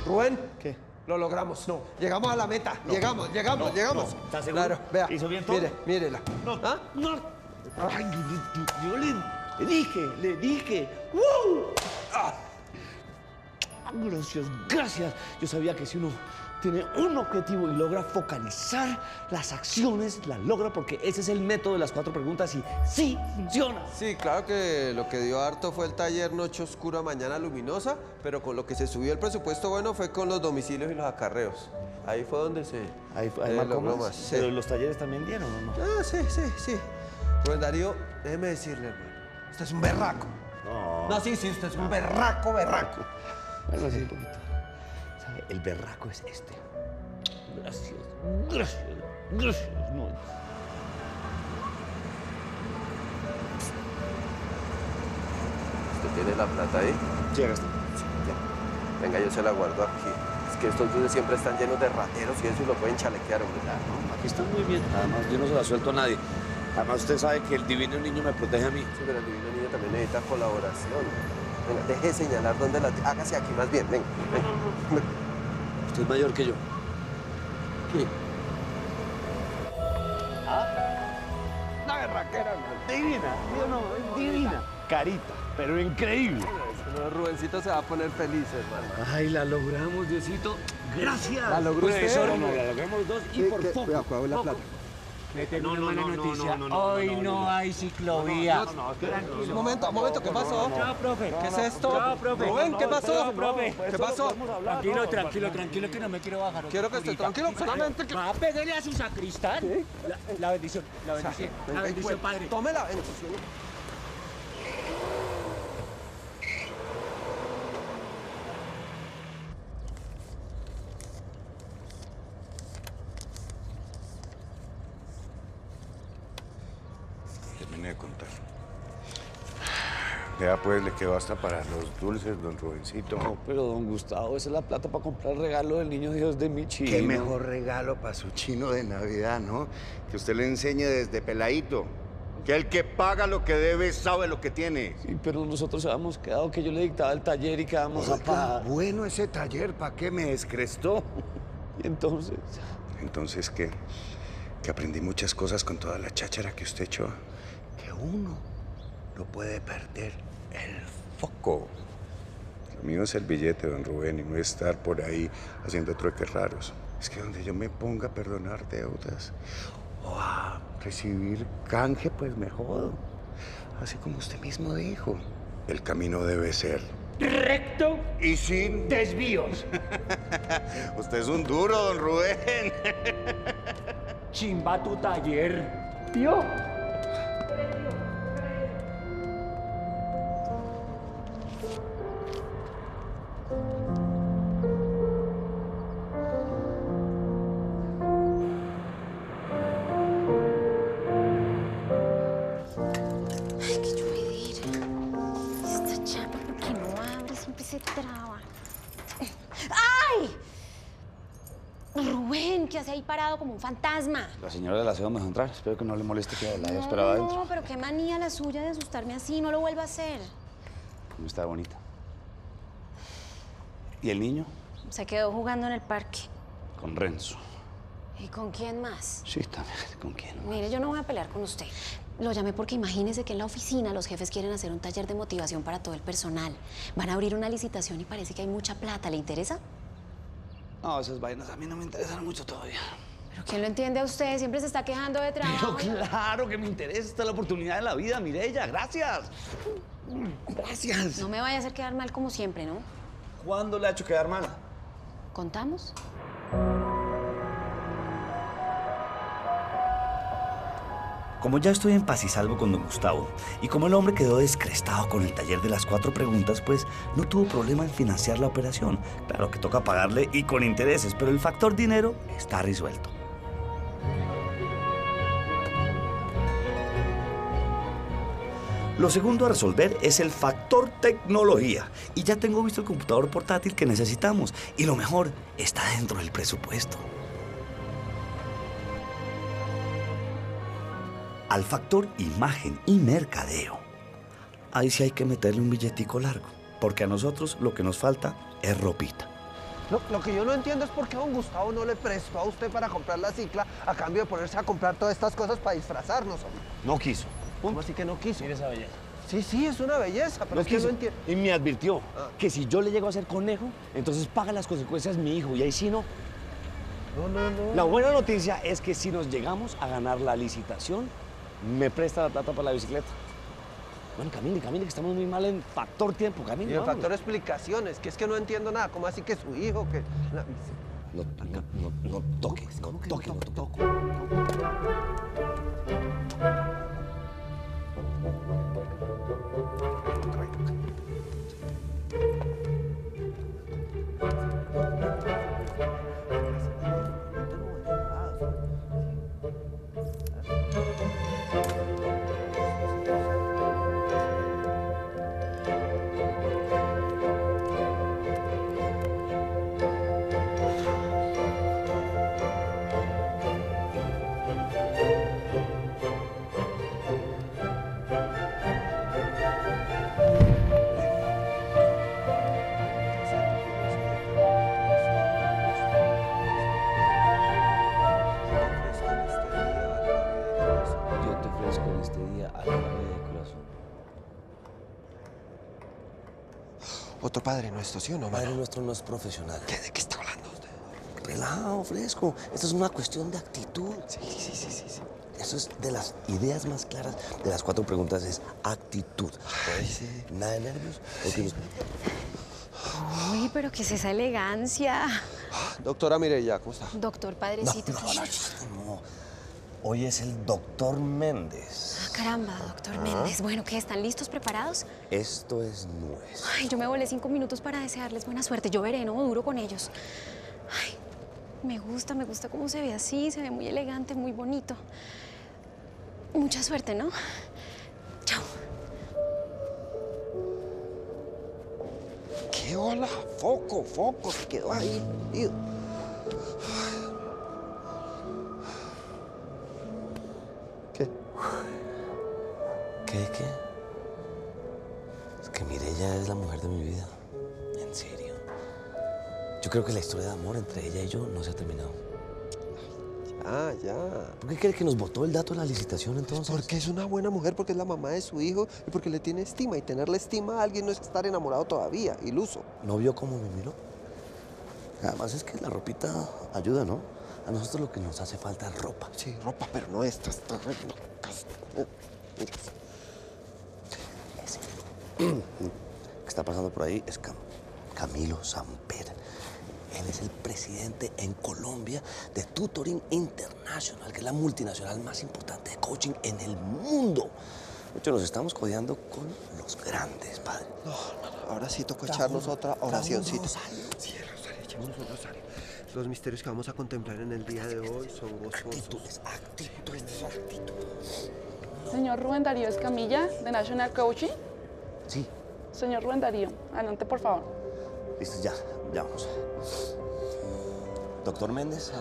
Rubén. ¿Qué? Lo logramos. No. Llegamos a la meta. Llegamos. ¿Estás seguro? Claro, vea. ¿Hizo bien todo? Mírela. No, ¿Ah? no. Ay, yo le dije. ¡Wow! Gracias. Yo sabía que si uno tiene un objetivo y logra focalizar las acciones, las logra porque ese es el método de las 4 preguntas y sí funciona. Sí, claro que lo que dio harto fue el taller Noche Oscura, Mañana Luminosa, pero con lo que se subió el presupuesto bueno fue con los domicilios y los acarreos. Ahí fue donde se Ahí marcó logró más. sí. Pero los talleres también dieron, ¿o no? Sí. Rubén Darío, déjeme decirle, hermano, usted es un berraco. No. No, sí, usted es un berraco. Bueno, sí, un poquito. ¿Sabe? El berraco es este. Gracias, gracias, gracias. No. ¿Usted tiene la plata ahí? Sí, acá está. Venga, yo se la guardo aquí. Es que estos buses siempre están llenos de rateros y eso y lo pueden chalequear, hombre. No, aquí está muy bien. Además, yo no se la suelto a nadie. Además, usted sabe que el divino niño me protege a mí. Sí, pero el divino niño también necesita colaboración. Venga, deje de señalar dónde la... Hágase aquí más bien, venga. venga. Usted es mayor que yo. ¿Qué? Una berraquera, divina. Yo no, divina. Carita, pero increíble. No, Rubencito se va a poner feliz, hermano. Ay, la logramos, Diosito. Gracias. ¿La logró usted? Profesor, no, la logramos los dos y por poco. Cuidado, cuidado la plata. Le tengo una mala noticia. Hoy no hay ciclovía. Un momento, ¿qué pasó? Chao, profe. ¿Qué es esto? Chao, profe. Rubén, ¿qué pasó? Chao, profe. ¿Qué pasó? Tranquilo, que no me quiero bajar. Quiero que esté tranquilo, solamente que... Va a pegarle a su sacristán. La bendición, padre. Tome la bendición. Terminé de contar. Ya pues, le quedó hasta para los dulces, don Rubencito. No, pero don Gustavo, esa es la plata para comprar el regalo del niño Dios de mi chino. Qué mejor regalo para su chino de Navidad, ¿no? Que usted le enseñe desde peladito. Que el que paga lo que debe sabe lo que tiene. Sí, pero nosotros habíamos quedado que yo le dictaba el taller y quedamos a pagar. Bueno ese taller, ¿para qué me descrestó? Y entonces... Entonces, ¿qué? Que aprendí muchas cosas con toda la cháchara que usted echó. Que uno no puede perder el foco. Lo mío es el billete, don Rubén, y no estar por ahí haciendo trueques raros. Es que donde yo me ponga a perdonar deudas o a recibir canje, pues me jodo. Así como usted mismo dijo. El camino debe ser Recto y sin desvíos. Usted es un duro, don Rubén. Chimba tu taller. ¿Vio? Ay, qué yo voy a ir. Esta chapa, ¿por qué no abre? Siempre se traba. ¡Ay! Rubén, ¿qué hace ahí parado como un fantasma? La señora de la aseo me dejó entrar. Espero que no le moleste que la haya esperado adentro. No, pero qué manía la suya de asustarme así. No lo vuelva a hacer. No está bonita. ¿Y el niño? Se quedó jugando en el parque. Con Renzo. ¿Y con quién más? Sí, también. ¿Con quién? Mire, yo no voy a pelear con usted. Lo llamé porque imagínese que en la oficina los jefes quieren hacer un taller de motivación para todo el personal. Van a abrir una licitación y parece que hay mucha plata. ¿Le interesa? No, esas vainas a mí no me interesan mucho todavía. ¿Pero quién lo entiende a usted? Siempre se está quejando de trabajo. Pero claro que me interesa. Esta es la oportunidad de la vida, Mireya. Gracias. Gracias. No me vaya a hacer quedar mal como siempre, ¿no? ¿Cuándo le ha hecho quedar mal? ¿Contamos? Como ya estoy en paz y salvo con don Gustavo, y como el hombre quedó descrestado con el taller de las 4 preguntas, pues no tuvo problema en financiar la operación. Claro que toca pagarle y con intereses, pero el factor dinero está resuelto. Lo segundo a resolver es el factor tecnología. Y ya tengo visto el computador portátil que necesitamos. Y lo mejor, está dentro del presupuesto. Al factor imagen y mercadeo. Ahí sí hay que meterle un billetico largo. Porque a nosotros lo que nos falta es ropita. Lo que yo no entiendo es por qué don Gustavo no le prestó a usted para comprar la cicla a cambio de ponerse a comprar todas estas cosas para disfrazarnos, hombre. No quiso. ¿Cómo así que no quiso? Mire esa belleza. Sí, es una belleza, pero No es que quiso. no entiendo. Y me advirtió que si yo le llego a ser conejo, entonces paga las consecuencias mi hijo. Y ahí sí no. No. La buena noticia es que si nos llegamos a ganar la licitación, me presta la plata para la bicicleta. Bueno, camine, que estamos muy mal en factor tiempo, camine. Y el vámonos. factor explicaciones, que es que no entiendo nada. ¿Cómo así que su hijo, que...? No toques, no toques, no toco. Otro Padre Nuestro, ¿sí o no, Padre mano? Nuestro no es profesional. ¿De qué está hablando usted? Relajado, fresco. Esto es una cuestión de actitud. Sí. Eso es de las ideas más claras de las 4 preguntas, es actitud. Ay, sí. Nada de nervios. porque Uy, pero ¿qué es esa elegancia? Doctora Mireya, ¿cómo está? Doctor Padrecito. no. Hoy es el doctor Méndez. Ah, caramba, doctor Méndez. Bueno, ¿qué? ¿Están listos, preparados? Esto es nuez. Ay, yo me volé 5 minutos para desearles buena suerte. Yo veré, no duro con ellos. Ay, me gusta cómo se ve así. Se ve muy elegante, muy bonito. Mucha suerte, ¿no? Chao. ¿Qué hola? Foco, se quedó ahí. ¿Qué? ¿Qué? Es que Mireya es la mujer de mi vida. En serio. Yo creo que la historia de amor entre ella y yo no se ha terminado. Ya. ¿Por qué cree que nos botó el dato de la licitación entonces? Porque es una buena mujer, porque es la mamá de su hijo y porque le tiene estima. Y tenerle estima a alguien no es estar enamorado todavía, iluso. ¿No vio cómo me miró? Además es que la ropita ayuda, ¿no? A nosotros lo que nos hace falta es ropa. Sí, ropa, pero no esta. Ese que está pasando por ahí es Camilo Samper. Él es el presidente en Colombia de Tutoring International, que es la multinacional más importante de coaching en el mundo. De hecho, nos estamos codeando con los grandes, padre. No, hermano, ahora sí toca echarnos otra oracióncita. Sí, Rosario, echémonos un rosario. Los misterios que vamos a contemplar en el día de hoy son gozosos. Actitud. Señor Rubén Darío Escamilla, de National Coaching. Sí. Señor Rubén Darío, adelante, por favor. Listo, ya vamos. Doctor Méndez.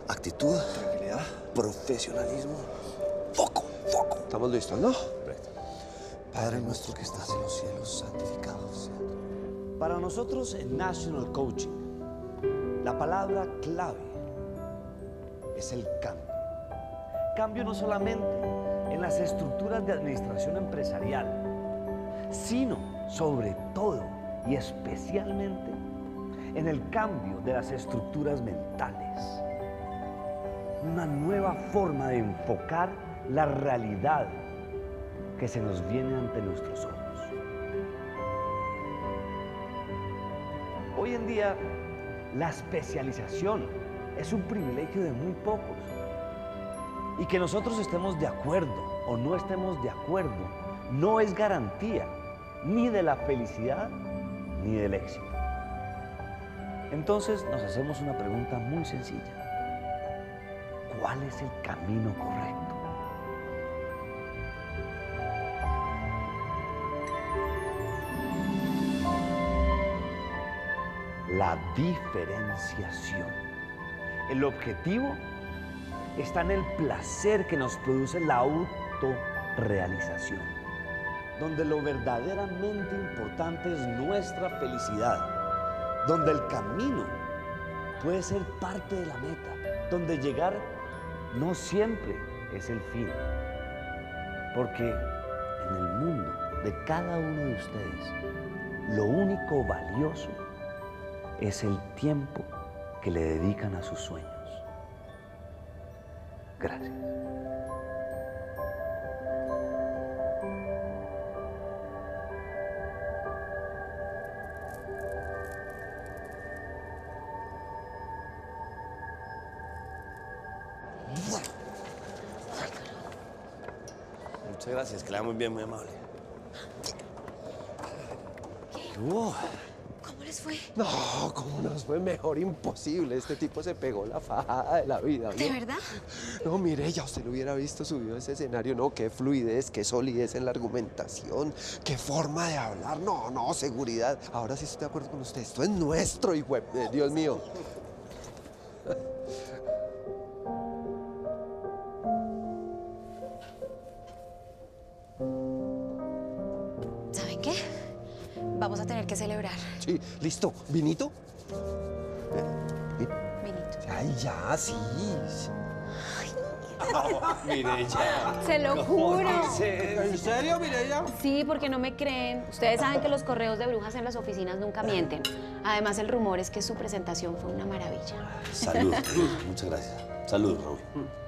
Actitud. Tranquilidad. Profesionalismo. Foco. ¿Estamos listos, no? Padre nuestro que estás en los cielos, santificado sea. Para nosotros en National Coaching, la palabra clave es el cambio. Cambio no solamente en las estructuras de administración empresarial, sino sobre todo y especialmente en el cambio de las estructuras mentales. Una nueva forma de enfocar la realidad que se nos viene ante nuestros ojos. Hoy en día, la especialización es un privilegio de muy pocos. Y que nosotros estemos de acuerdo o no estemos de acuerdo no es garantía ni de la felicidad ni del éxito. Entonces nos hacemos una pregunta muy sencilla. ¿Cuál es el camino correcto? La diferenciación. El objetivo está en el placer que nos produce la autorrealización, donde lo verdaderamente importante es nuestra felicidad, donde el camino puede ser parte de la meta, donde llegar no siempre es el fin, porque en el mundo de cada uno de ustedes, lo único valioso es el tiempo que le dedican a sus sueños. Gracias. Muchas gracias, que le va muy bien, muy amable. ¿Cómo les fue? No, ¿cómo nos fue mejor? Imposible. Este tipo se pegó la fajada de la vida. ¿No? ¿De verdad? No, mire, ya usted lo hubiera visto subido a ese escenario. No, qué fluidez, qué solidez en la argumentación, qué forma de hablar. No, seguridad. Ahora sí estoy de acuerdo con usted. Esto es nuestro, hijo de Dios mío. ¿Saben qué? Vamos a tener que celebrar. Sí, listo. ¿Vinito? Vinito. Ay, ya, sí. Ay, Mireya. Se lo juro. ¿En serio, Mireya? Sí, porque no me creen. Ustedes saben que los correos de brujas en las oficinas nunca mienten. Además, el rumor es que su presentación fue una maravilla. Salud, muchas gracias. Salud, Raúl.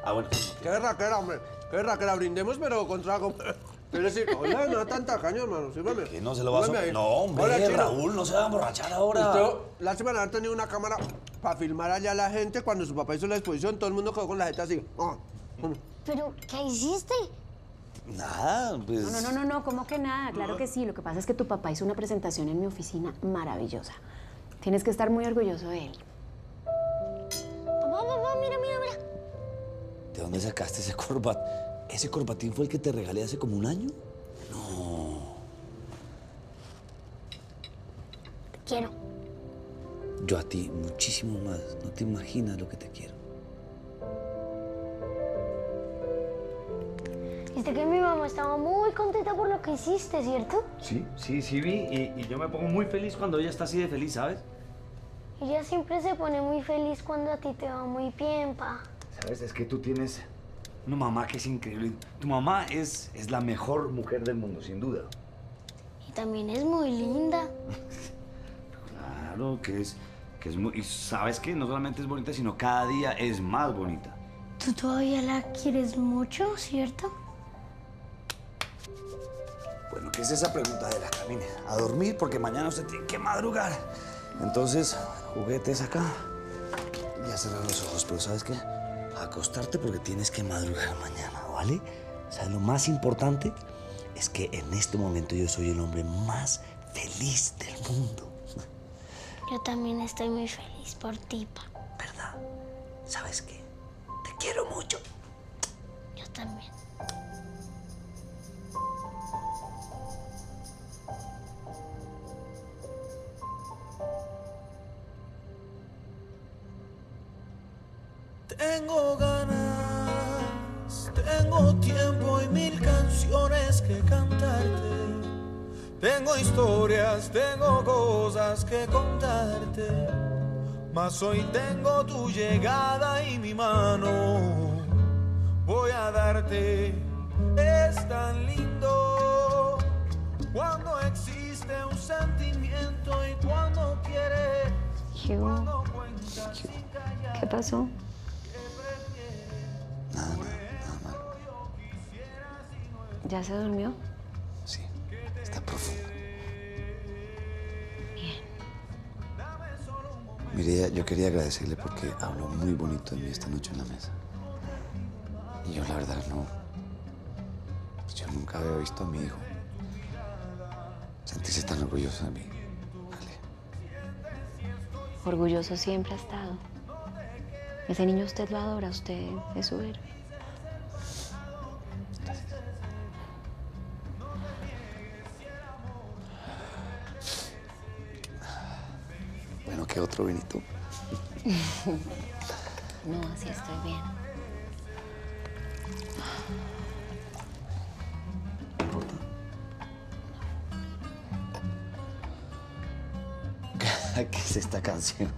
Ah, bueno. Qué berraquera, hombre. Qué berraquera. Brindemos, pero con trago. Es decir, oiga, no da tanta caña, hermano. Sírvame. Que no se lo va a... Sírvame ahí. No, hombre, Hola, Chino. Raúl, no se va a emborrachar ahora. Usted, lástima no haber tenido una cámara para filmar allá a la gente. Cuando su papá hizo la exposición, todo el mundo quedó con la jeta así. ¿Pero qué hiciste? Nada, pues... No, ¿cómo que nada? Claro que sí. Lo que pasa es que tu papá hizo una presentación en mi oficina maravillosa. Tienes que estar muy orgulloso de él. Papá, mira. ¿De dónde sacaste ese corbat? ¿Ese corbatín fue el que te regalé hace como un año? No. Te quiero. Yo a ti muchísimo más. No te imaginas lo que te quiero. Viste que mi mamá estaba muy contenta por lo que hiciste, ¿cierto? Sí vi. Y yo me pongo muy feliz cuando ella está así de feliz, ¿sabes? Ella siempre se pone muy feliz cuando a ti te va muy bien, pa. ¿Sabes? Es que tú tienes una mamá que es increíble. Tu mamá es la mejor mujer del mundo, sin duda. Y también es muy linda. Claro, que es muy... Y sabes que no solamente es bonita, sino cada día es más bonita. Tú todavía la quieres mucho, ¿cierto? Bueno, ¿qué es esa pregunta de la Camine? A dormir porque mañana usted tiene que madrugar. Entonces, juguetes acá y a cerrar los ojos. Pero ¿sabes qué? A acostarte porque tienes que madrugar mañana, ¿vale? ¿Sabes? Lo más importante es que en este momento yo soy el hombre más feliz del mundo. Yo también estoy muy feliz por ti, pa. ¿Verdad? ¿Sabes qué? Te quiero mucho. Yo también. Tengo ganas, tengo tiempo y 1000 canciones que cantarte. Tengo historias, tengo cosas que contarte. Mas hoy tengo tu llegada y mi mano voy a darte. Es tan lindo cuando existe un sentimiento y cuando quieres. Hugh, ¿qué pasó? Nada malo. ¿Ya se durmió? Sí, está profundo. Bien. Mire, yo quería agradecerle porque habló muy bonito de mí esta noche en la mesa. Y yo la verdad no... Pues yo nunca había visto a mi hijo sentirse tan orgulloso de mí. Orgulloso siempre ha estado. Ese niño usted lo adora, usted es su héroe. Gracias. Bueno, ¿qué otro, Benito? No, así estoy bien. ¿Qué es esta canción?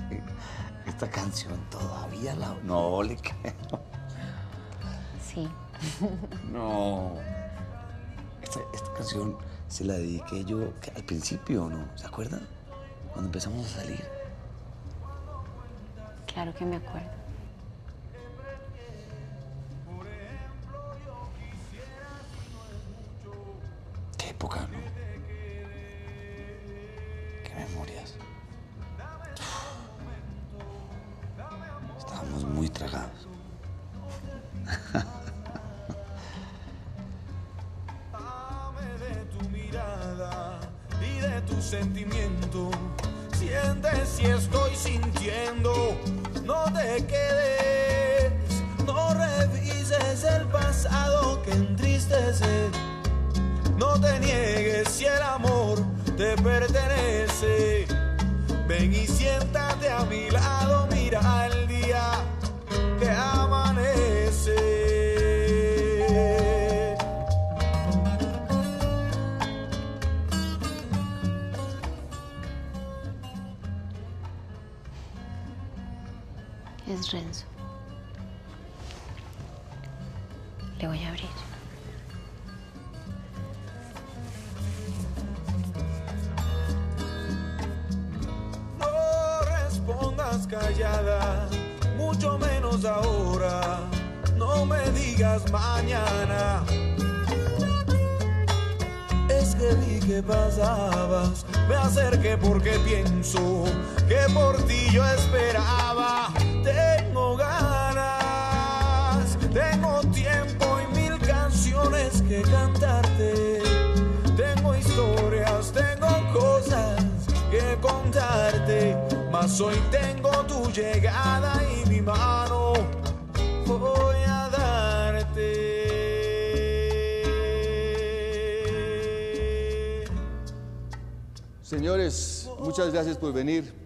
¿Qué? Esta canción todavía la... No le creo. Sí. No. Esta canción se la dediqué yo al principio, ¿no? ¿Se acuerdan? Cuando empezamos a salir. Claro que me acuerdo. Qué época, ¿no? Qué memorias. Estábamos muy tragados. De tu mirada y de tu sentimiento. Sientes si estoy sintiendo. No te quedes, no revises el pasado que entristece. No te niegues si el amor te pertenece. Ven y siéntate a mi lado, mira el día que amanece. Es Renzo. Le voy a abrir. No respondas callada, mucho menos ahora. No me digas mañana. Es que vi que pasabas, me acerqué porque pienso que por ti yo esperaba. Tengo ganas, tengo tiempo y 1000 canciones que cantarte. Tengo historias, tengo cosas que contarte, mas hoy tengo tu llegada y mi mano voy a darte. Señores, muchas gracias por venir.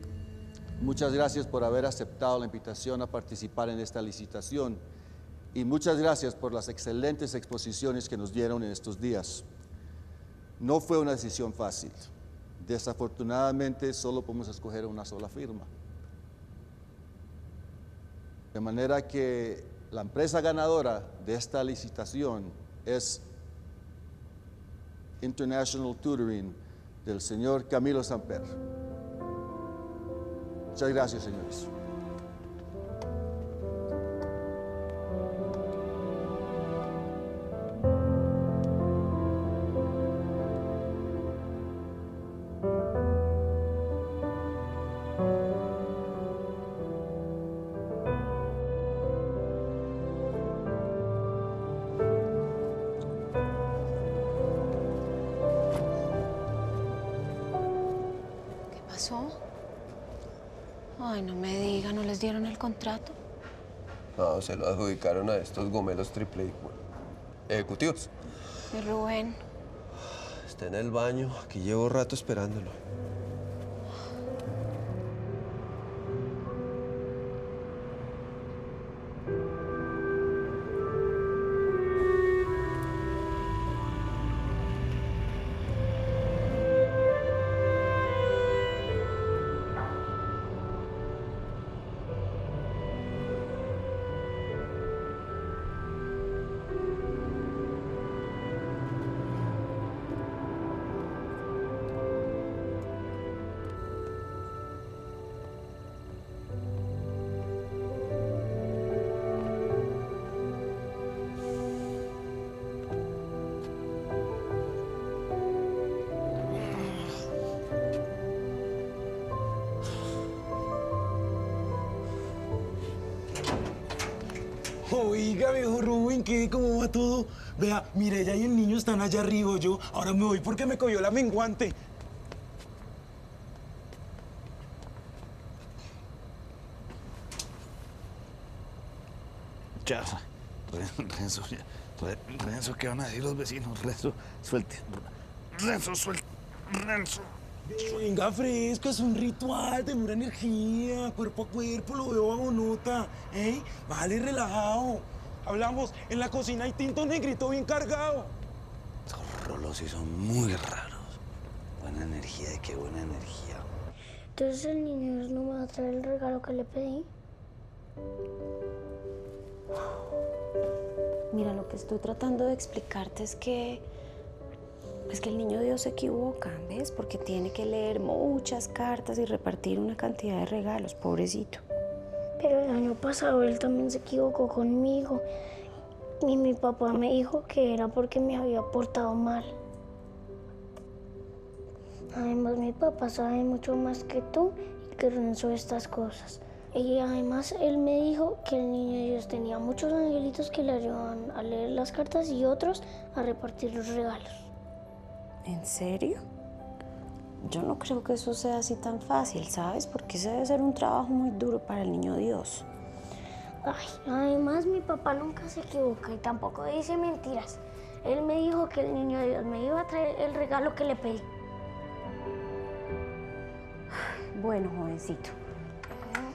Muchas gracias por haber aceptado la invitación a participar en esta licitación. Y muchas gracias por las excelentes exposiciones que nos dieron en estos días. No fue una decisión fácil. Desafortunadamente, solo podemos escoger una sola firma. De manera que la empresa ganadora de esta licitación es International Tutoring del señor Camilo Samper. Muchas gracias, señores. ¿Pasó? Ay, no me diga, ¿no les dieron el contrato? No, se lo adjudicaron a estos gomelos triple ejecutivos. ¿Y Rubén? Está en el baño, aquí llevo rato esperándolo. Oiga, viejo Rubén, ¿qué? ¿Cómo va todo? Vea, Mireya y el niño están allá arriba. Yo ahora me voy porque me cogió la menguante. Ya, Renzo, ya. Renzo, ¿qué van a decir los vecinos? Renzo, suelte. Renzo, suelte. Renzo. Venga, fresco, es un ritual de pura energía, cuerpo a cuerpo, lo veo vagonota, ¿eh? Vale, relajado. Hablamos, en la cocina hay tinto negrito bien cargado. Estos rolos sí son muy raros. Buena energía, qué buena energía. Entonces el niño no me va a traer el regalo que le pedí. Mira, lo que estoy tratando de explicarte es que el niño Dios se equivoca, ¿ves? Porque tiene que leer muchas cartas y repartir una cantidad de regalos, pobrecito. Pero el año pasado él también se equivocó conmigo y mi papá me dijo que era porque me había portado mal. Además, mi papá sabe mucho más que tú y que Renzo estas cosas. Y además, él me dijo que el niño Dios tenía muchos angelitos que le ayudaban a leer las cartas y otros a repartir los regalos. ¿En serio? Yo no creo que eso sea así tan fácil, ¿sabes? Porque ese debe ser un trabajo muy duro para el niño Dios. Ay, además, mi papá nunca se equivoca y tampoco dice mentiras. Él me dijo que el niño Dios me iba a traer el regalo que le pedí. Bueno, jovencito.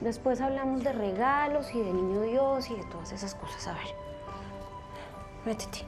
Después hablamos de regalos y de niño Dios y de todas esas cosas. A ver, métete.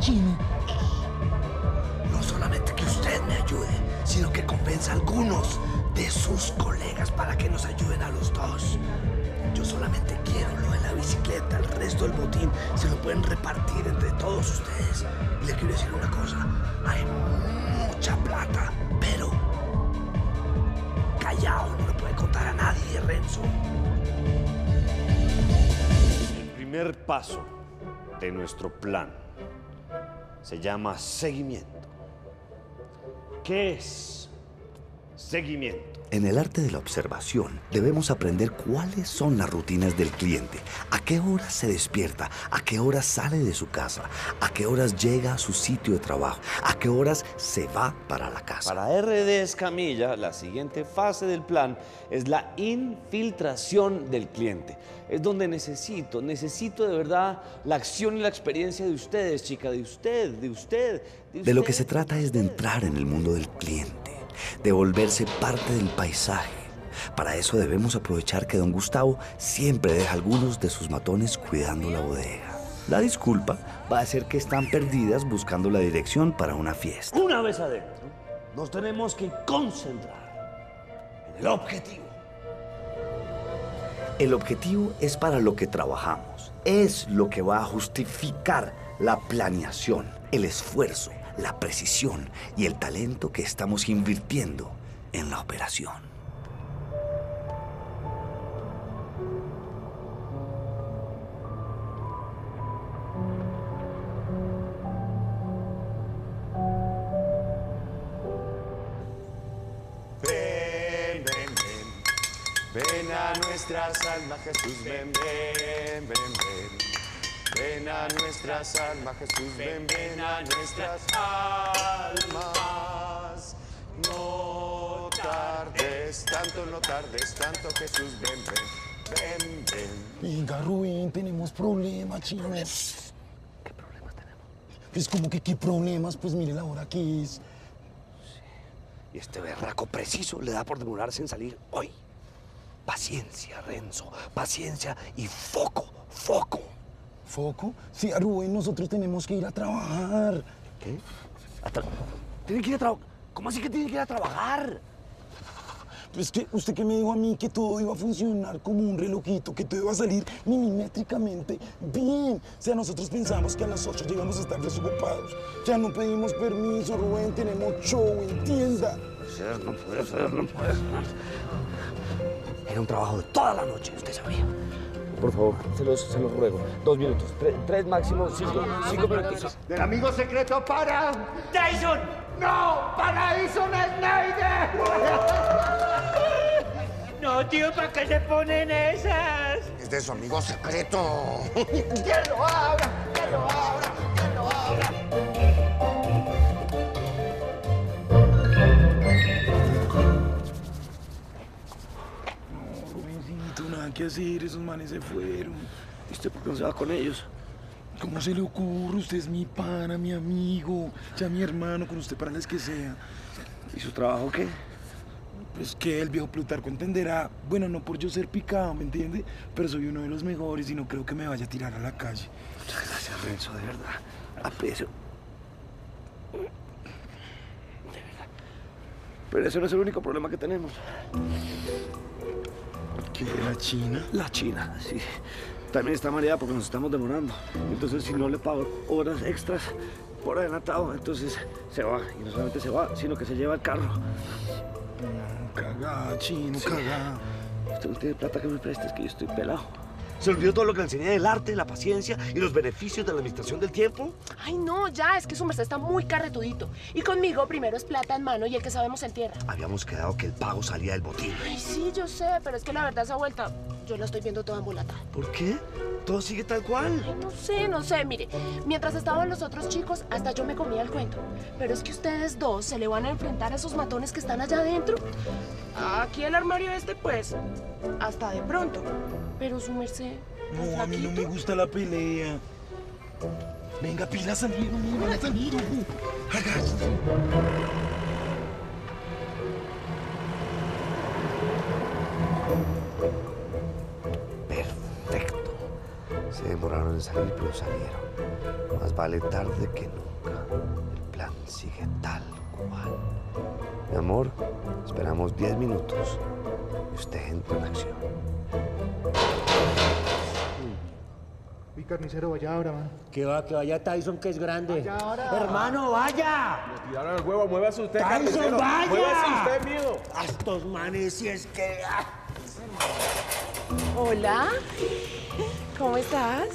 chino. No solamente que usted me ayude, sino que convenza a algunos de sus colegas para que nos ayuden a los dos. Yo solamente quiero lo de la bicicleta, el resto del botín se lo pueden repartir entre todos ustedes. Y le quiero decir una cosa, hay mucha plata, pero callado, no le puede contar a nadie, Renzo. El primer paso de nuestro plan se llama seguimiento. ¿Qué es seguimiento? En el arte de la observación debemos aprender cuáles son las rutinas del cliente, a qué horas se despierta, a qué horas sale de su casa, a qué horas llega a su sitio de trabajo, a qué horas se va para la casa. Para RD Escamilla, la siguiente fase del plan es la infiltración del cliente. Es donde necesito de verdad la acción y la experiencia de ustedes, chica, de usted. De lo que se trata es de entrar en el mundo del cliente, de volverse parte del paisaje. Para eso debemos aprovechar que don Gustavo siempre deja algunos de sus matones cuidando la bodega. La disculpa va a ser que están perdidas buscando la dirección para una fiesta. Una vez adentro, nos tenemos que concentrar en el objetivo. El objetivo es para lo que trabajamos. Es lo que va a justificar la planeación, el esfuerzo, la precisión y el talento que estamos invirtiendo en la operación. Ven, ven, ven, ven a nuestras almas, Jesús, ven, ven, ven, ven. Ven a nuestras almas, Jesús, ven, ven a nuestras almas. No tardes tanto, no tardes tanto, Jesús, ven, ven, ven, ven. Venga, Rubén, tenemos problemas, chino. ¿Qué problemas tenemos? Pues como que qué problemas, pues mire la hora que es. Y este berraco preciso le da por demorarse en salir hoy. Paciencia, Renzo, paciencia y foco, foco. ¿Foco? Sí, a Rubén, nosotros tenemos que ir a trabajar. ¿Qué? ¿Tienen que ir a trabajar? ¿Cómo así que tienen que ir a trabajar? Pues que usted que me dijo a mí que todo iba a funcionar como un relojito, que todo iba a salir milimétricamente bien. O sea, nosotros pensamos que a las 8 llegamos a estar desocupados. Ya no pedimos permiso, Rubén, tenemos show, entienda. No puede ser. Era un trabajo de toda la noche, usted sabía. Por favor, se los ruego. 2 minutos, 3 máximo, 5 minutos. Del amigo secreto para... ¡Tyson! ¡No! ¡Para Dyson Snyder! No, tío, ¿para qué se ponen esas? Es de su amigo secreto. ¡Que lo abra! ¡Que lo abra! ¡Que lo abra! Rubencito, nada que hacer, esos manes se fueron. ¿Y usted por qué no se va con ellos? ¿Cómo se le ocurre? Usted es mi pana, mi amigo, ya mi hermano, con usted para las que sea. ¿Y su trabajo qué? Pues que el viejo Plutarco entenderá. Bueno, no por yo ser picado, ¿me entiende? Pero soy uno de los mejores y no creo que me vaya a tirar a la calle. Muchas gracias, Renzo, de verdad. Aprecio. De verdad. Pero ese no es el único problema que tenemos. ¿Qué? ¿La China? La China, sí. También está mareada porque nos estamos demorando. Entonces, si no le pago horas extras por adelantado, entonces se va. Y no solamente se va, sino que se lleva el carro. No, cagá, Chino, Sí. cagá. Usted no tiene plata que me preste, es que yo estoy pelado. ¿Se olvidó todo lo que le enseñé del arte, la paciencia y los beneficios de la administración del tiempo? Ay, no, ya, es que su merced está muy carretudito. Y conmigo primero es plata en mano y el que sabemos entierra. Habíamos quedado que el pago salía del botín. Ay, sí, yo sé, pero es que la verdad esa vuelta yo la estoy viendo toda embolatada. ¿Por qué? Todo sigue tal cual. Ay, no sé, mire, mientras estaban los otros chicos, hasta yo me comía el cuento. Pero es que ustedes dos se le van a enfrentar a esos matones que están allá adentro. Aquí el armario pues, hasta de pronto. Pero su merced... No, a mí no me gusta la pelea. Venga, pila a salir, no van a salir. Perfecto. Se demoraron en salir, pero salieron. Más vale tarde que nunca. El plan sigue tal cual. Mi amor, esperamos 10 minutos y usted entra en acción. Uy, carnicero, vaya ahora, man. Que vaya Tyson, que es grande. Vaya ahora. Hermano, vaya. Le tiraron el huevo, muévase usted, Tyson, carnicero. vaya. Muévase usted, mío. A estos manes, si es que... Hola. ¿Cómo estás?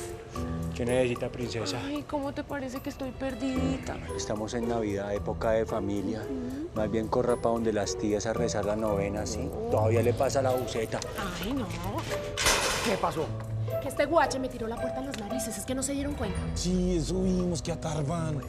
¿Qué necesita, princesa? Ay, ¿cómo te parece que estoy perdidita? Estamos en Navidad, época de familia. Más bien corra para donde las tías a rezar la novena, ¿sí? Todavía le pasa la buceta. Ay, no. ¿Qué pasó? Que este guache me tiró la puerta en las narices. Es que no se dieron cuenta. Sí, eso vimos, que atarvan.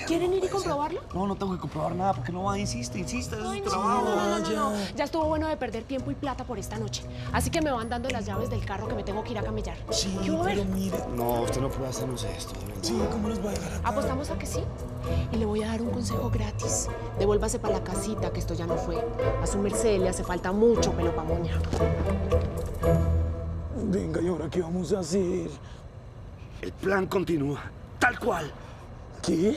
¿Quieren ir y comprobarlo? No, no tengo que comprobar nada porque no va, insiste, es Ay, su trabajo. no. Ya estuvo bueno de perder tiempo y plata por esta noche. Así que me van dando las llaves del carro que me tengo que ir a camellar. Sí, ¿Qué hubo, pero ver? mire. No, usted no puede hacernos esto, de verdad. Sí, ¿cómo nos va a dejar acá? ¿Apostamos a que sí? Y le voy a dar un consejo gratis. Devuélvase para la casita, que esto ya no fue. A su merced le hace falta mucho pelo pa' moña. Venga, ¿y ahora qué vamos a hacer? El plan continúa, tal cual. ¿Qué?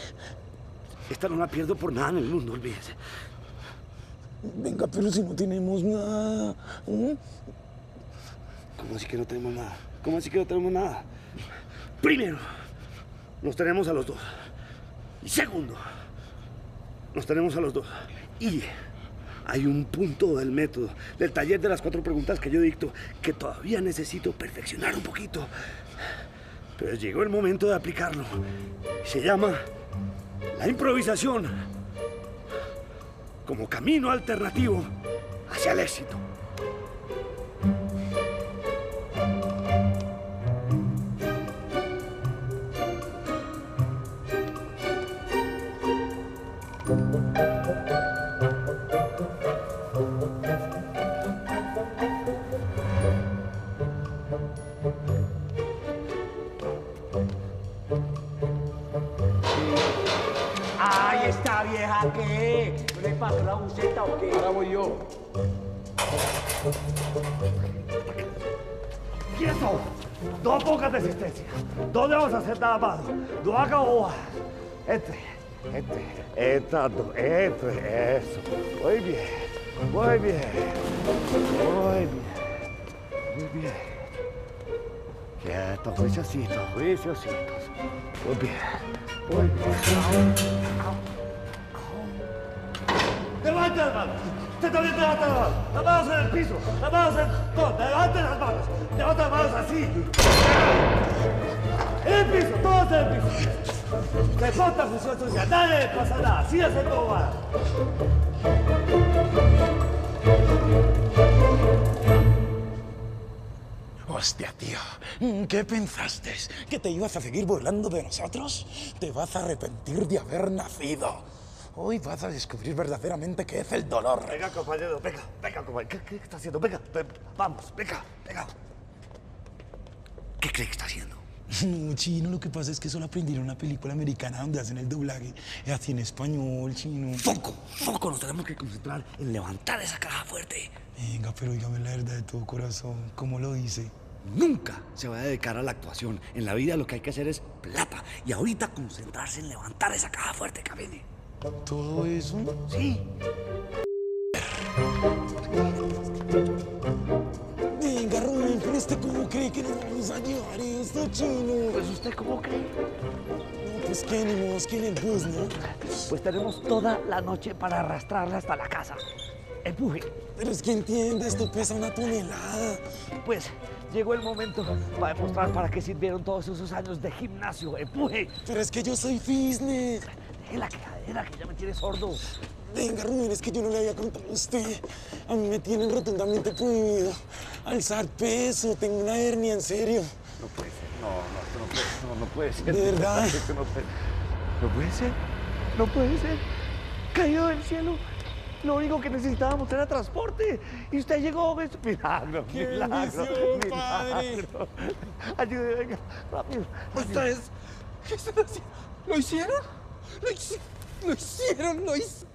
Esta no la pierdo por nada en el mundo, olvídese. Venga, pero si no tenemos nada. ¿Cómo así que no tenemos nada? ¿Cómo así que no tenemos nada? Primero, nos tenemos a los dos. Y segundo, nos tenemos a los dos. Y hay un punto del método, del taller de las 4 preguntas que yo dicto, que todavía necesito perfeccionar un poquito. Pero llegó el momento de aplicarlo. Se llama la improvisación como camino alternativo hacia el éxito. ¡Ay, esta vieja qué! ¿No le pasó la buceta o qué? Ahora voy yo. ¡Quieto! No pongas resistencia. No le vamos a hacer nada más. No haga boba. Entrando, eso. Muy bien. Quieto, juiciositos. Muy bien. ¡Levanta las manos! ¡Usted también levanta las manos! ¡Las manos en el piso! ¡Las manos en... ¡No! ¡Levante las manos! ¡Levanta las manos así! ¡En el piso! ¡Todos en el piso! ¡Se falta función social! ¡Nadie le pasa nada! ¡Así hace todo va! Hostia, tío, ¿qué pensaste? ¿Que te ibas a seguir burlando de nosotros? Te vas a arrepentir de haber nacido. Hoy vas a descubrir verdaderamente qué es el dolor. Venga, compañero, venga, compañero. ¿Qué está haciendo? Venga, vamos, venga. ¿Qué cree que está haciendo? No, chino, lo que pasa es que solo aprendí en una película americana donde hacen el doblaje así en español, chino. Foco, nos tenemos que concentrar en levantar esa caja fuerte. Venga, pero dígame la verdad de todo corazón, ¿cómo lo dice? Nunca se va a dedicar a la actuación. En la vida lo que hay que hacer es plata. Y ahorita concentrarse en levantar esa caja fuerte, camine. ¿Todo eso? Sí. Venga, Rubén, pero ¿usted cómo cree que nos vamos a llevar esto, chino? Pues, ¿usted cómo cree? No, pues qué, ni modo que en el bus, ¿no? Pues tenemos toda la noche para arrastrarla hasta la casa. Empuje. Pero es que entiende, esto pesa 1 tonelada. Pues llegó el momento para demostrar para qué sirvieron todos esos años de gimnasio. Empuje. Pero es que yo soy fitness. Deje la cadera, que ya me tiene sordo. Venga, Rubén, es que yo no le había contado a usted. A mí me tienen rotundamente prohibido alzar peso. Tengo una hernia, en serio. No puede ser. No puede ser. ¿De verdad? No puede ser. Caído del cielo. Lo único que necesitábamos era transporte. Y usted llegó, ¿ves? Milagro. Padre! Ayude, venga, rápido. ¿Ustedes qué están haciendo? ¿Lo hicieron? ¿Lo hicieron?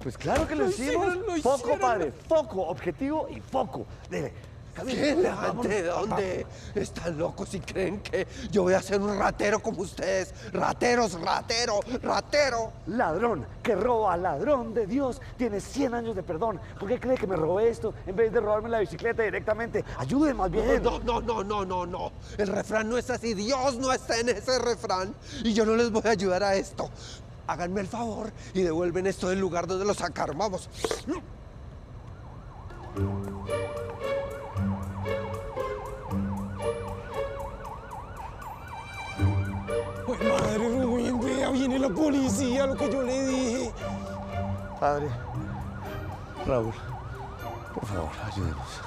Pues claro que lo hicimos. Lo Foco, hicieron. padre. Foco, objetivo y foco. Dele. ¿Qué? ¿Levante de dónde? Están locos y creen que yo voy a ser un ratero como ustedes. Rateros, ratero, ratero. Ladrón que roba, ladrón de Dios, tiene 100 años de perdón. ¿Por qué cree que me robé esto en vez de robarme la bicicleta directamente? Ayude más bien. No. El refrán no es así. Dios no está en ese refrán. Y yo no les voy a ayudar a esto. Háganme el favor y devuelven esto del lugar donde lo sacaron. Vamos. Pues madre, Rubén, vea, viene la policía, lo que yo le dije. Padre, Raúl, por favor, ayúdenos.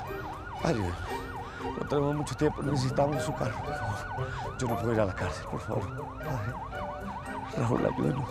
No tenemos mucho tiempo, necesitamos su carro, por favor. Yo no puedo ir a la cárcel, por favor. Padre, Raúl, ayúdenos.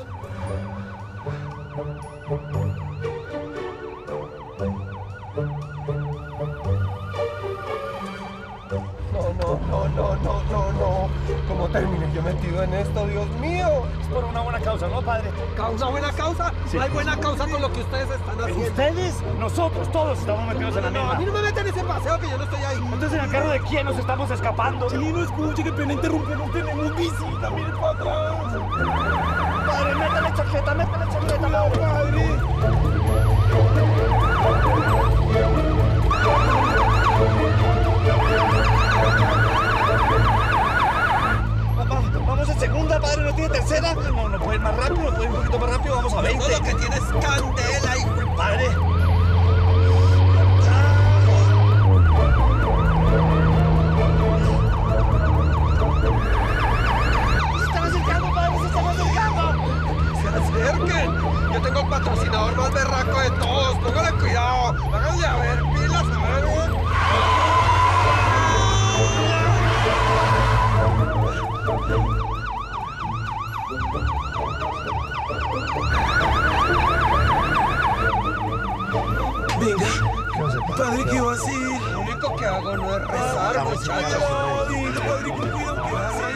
No. ¿Cómo terminé yo metido en esto, Dios mío? Es por una buena causa, ¿no, padre? ¿Causa, buena causa? Sí. No hay buena causa con lo que ustedes están haciendo. ¿Ustedes? Nosotros, todos estamos metidos en la misma. A mí no me meten en ese paseo que yo no estoy ahí. Entonces, ¿en el carro de quién nos estamos escapando? Sí, no escuche, que pena interrumpir, no tenemos visita, miren para atrás. Padre, métale chaqueta, padre. Padre. Vamos en segunda, padre, ¿no tiene tercera? No puede ir más rápido, no puede ir un poquito más rápido, vamos a 20. Todo lo que tiene es candela, hijo de padre. Se están acercando, padre, se están acercando. Se acerquen. Yo tengo el patrocinador más berraco de todos. Póngale cuidado. Háganle a ver, pilas, a ver. Venga, padre, ¿qué va a hacer? Lo único que hago no es rezar, muchachos. Padre, con cuidado, ¿qué va a hacer?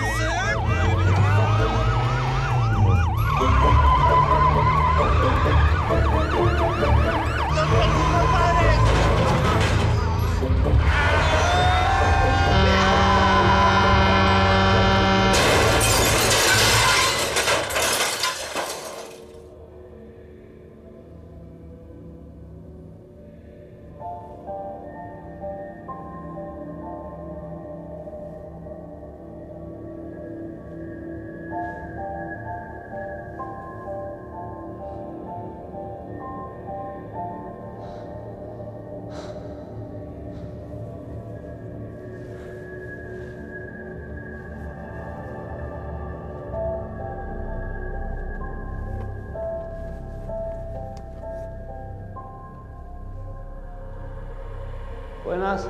Buenas.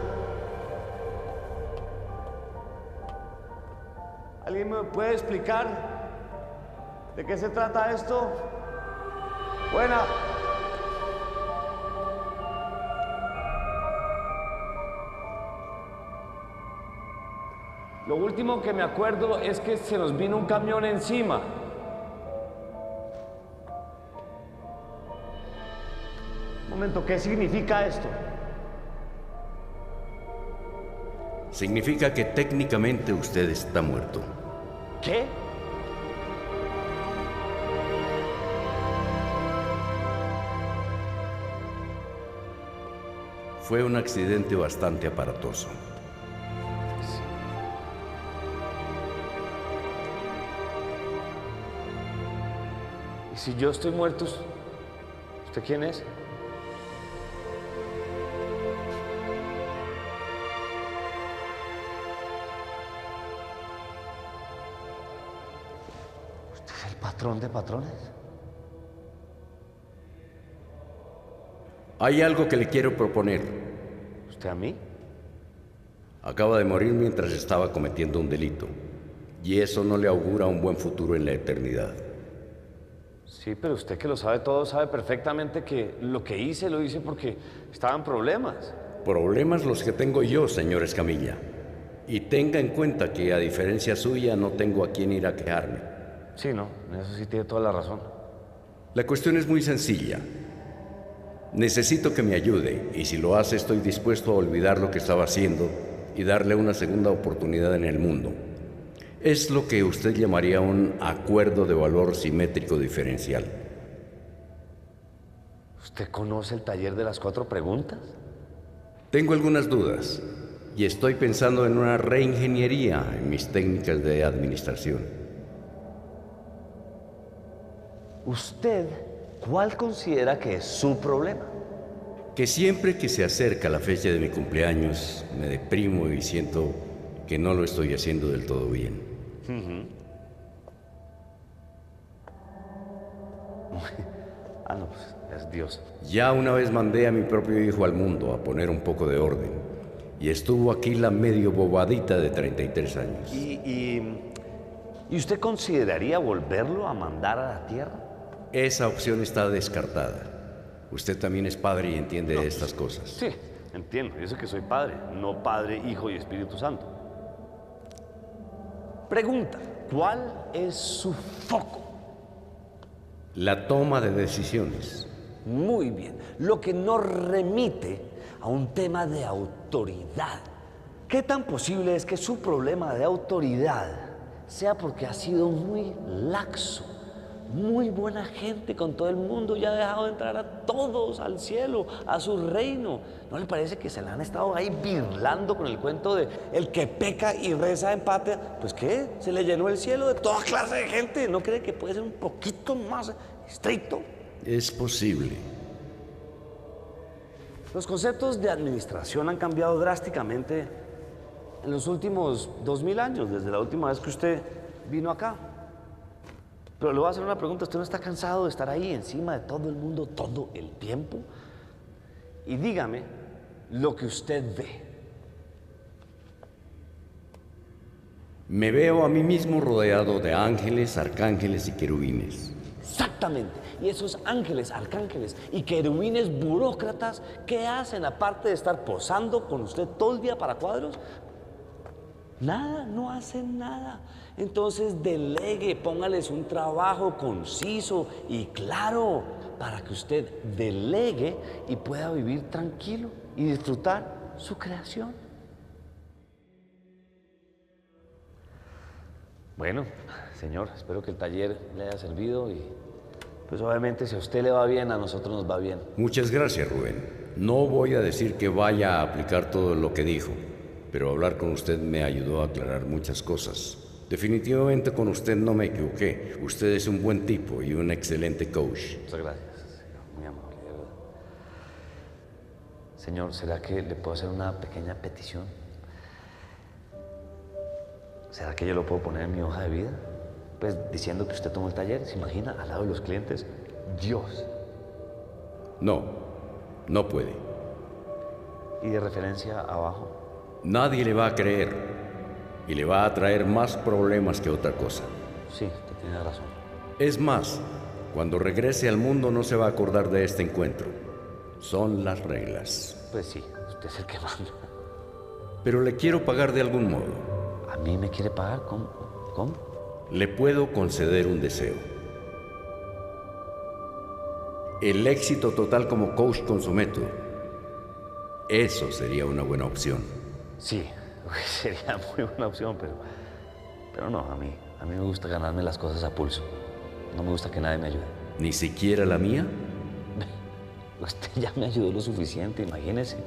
¿Alguien me puede explicar de qué se trata esto? Buena. Lo último que me acuerdo es que se nos vino un camión encima. Un momento, ¿qué significa esto? Significa que técnicamente usted está muerto. ¿Qué? Fue un accidente bastante aparatoso. ¿Y si yo estoy muerto, usted quién es? ¿Patrón de patrones? Hay algo que le quiero proponer. ¿Usted a mí? Acaba de morir mientras estaba cometiendo un delito. Y eso no le augura un buen futuro en la eternidad. Sí, pero usted que lo sabe todo, sabe perfectamente que lo que hice, lo hice porque estaban problemas. Problemas los que tengo yo, señor Escamilla. Y tenga en cuenta que, a diferencia suya, no tengo a quién ir a quejarme. Sí, no, en eso sí tiene toda la razón. La cuestión es muy sencilla. Necesito que me ayude y si lo hace estoy dispuesto a olvidar lo que estaba haciendo y darle una segunda oportunidad en el mundo. Es lo que usted llamaría un acuerdo de valor simétrico diferencial. ¿Usted conoce el taller de las 4 preguntas? Tengo algunas dudas y estoy pensando en una reingeniería en mis técnicas de administración. ¿Usted cuál considera que es su problema? Que siempre que se acerca la fecha de mi cumpleaños me deprimo y siento que no lo estoy haciendo del todo bien. No, pues es Dios. Ya una vez mandé a mi propio hijo al mundo a poner un poco de orden y estuvo aquí la medio bobadita de 33 años. ¿Y usted consideraría volverlo a mandar a la tierra? Esa opción está descartada. Usted también es padre y entiende de estas cosas. Sí, entiendo. Yo sé que soy padre, no Padre, Hijo y Espíritu Santo. Pregunta, ¿cuál es su foco? La toma de decisiones. Muy bien. Lo que nos remite a un tema de autoridad. ¿Qué tan posible es que su problema de autoridad sea porque ha sido muy laxo, muy buena gente con todo el mundo y ha dejado entrar a todos al cielo, a su reino? ¿No le parece que se le han estado ahí birlando con el cuento de el que peca y reza en patria? Pues ¿qué? Se le llenó el cielo de toda clase de gente. ¿No cree que puede ser un poquito más estricto? Es posible. Los conceptos de administración han cambiado drásticamente en los últimos 2000 años, desde la última vez que usted vino acá. Pero le voy a hacer una pregunta. ¿Usted no está cansado de estar ahí encima de todo el mundo todo el tiempo? Y dígame lo que usted ve. Me veo a mí mismo rodeado de ángeles, arcángeles y querubines. Exactamente. Y esos ángeles, arcángeles y querubines burócratas, ¿qué hacen aparte de estar posando con usted todo el día para cuadros? Nada, no hacen nada. Entonces delegue, póngales un trabajo conciso y claro para que usted delegue y pueda vivir tranquilo y disfrutar su creación. Bueno, señor, espero que el taller le haya servido y pues obviamente si a usted le va bien, a nosotros nos va bien. Muchas gracias, Rubén. No voy a decir que vaya a aplicar todo lo que dijo, pero hablar con usted me ayudó a aclarar muchas cosas. Definitivamente con usted no me equivoqué. Usted es un buen tipo y un excelente coach. Muchas gracias, señor. Muy amable, de verdad. Señor, ¿será que le puedo hacer una pequeña petición? ¿Será que yo lo puedo poner en mi hoja de vida? Pues diciendo que usted tomó el taller, ¿se imagina? Al lado de los clientes, Dios. No, no puede. ¿Y de referencia abajo? Nadie le va a creer y le va a traer más problemas que otra cosa. Sí, usted tiene razón. Es más, cuando regrese al mundo no se va a acordar de este encuentro. Son las reglas. Pues sí, usted es el que manda. Pero le quiero pagar de algún modo. ¿A mí me quiere pagar? ¿Cómo? Le puedo conceder un deseo. El éxito total como coach con su método. Eso sería una buena opción. Sí, sería muy buena opción, pero no, a mí me gusta ganarme las cosas a pulso. No me gusta que nadie me ayude. ¿Ni siquiera la mía? Usted ya me ayudó lo suficiente, imagínese.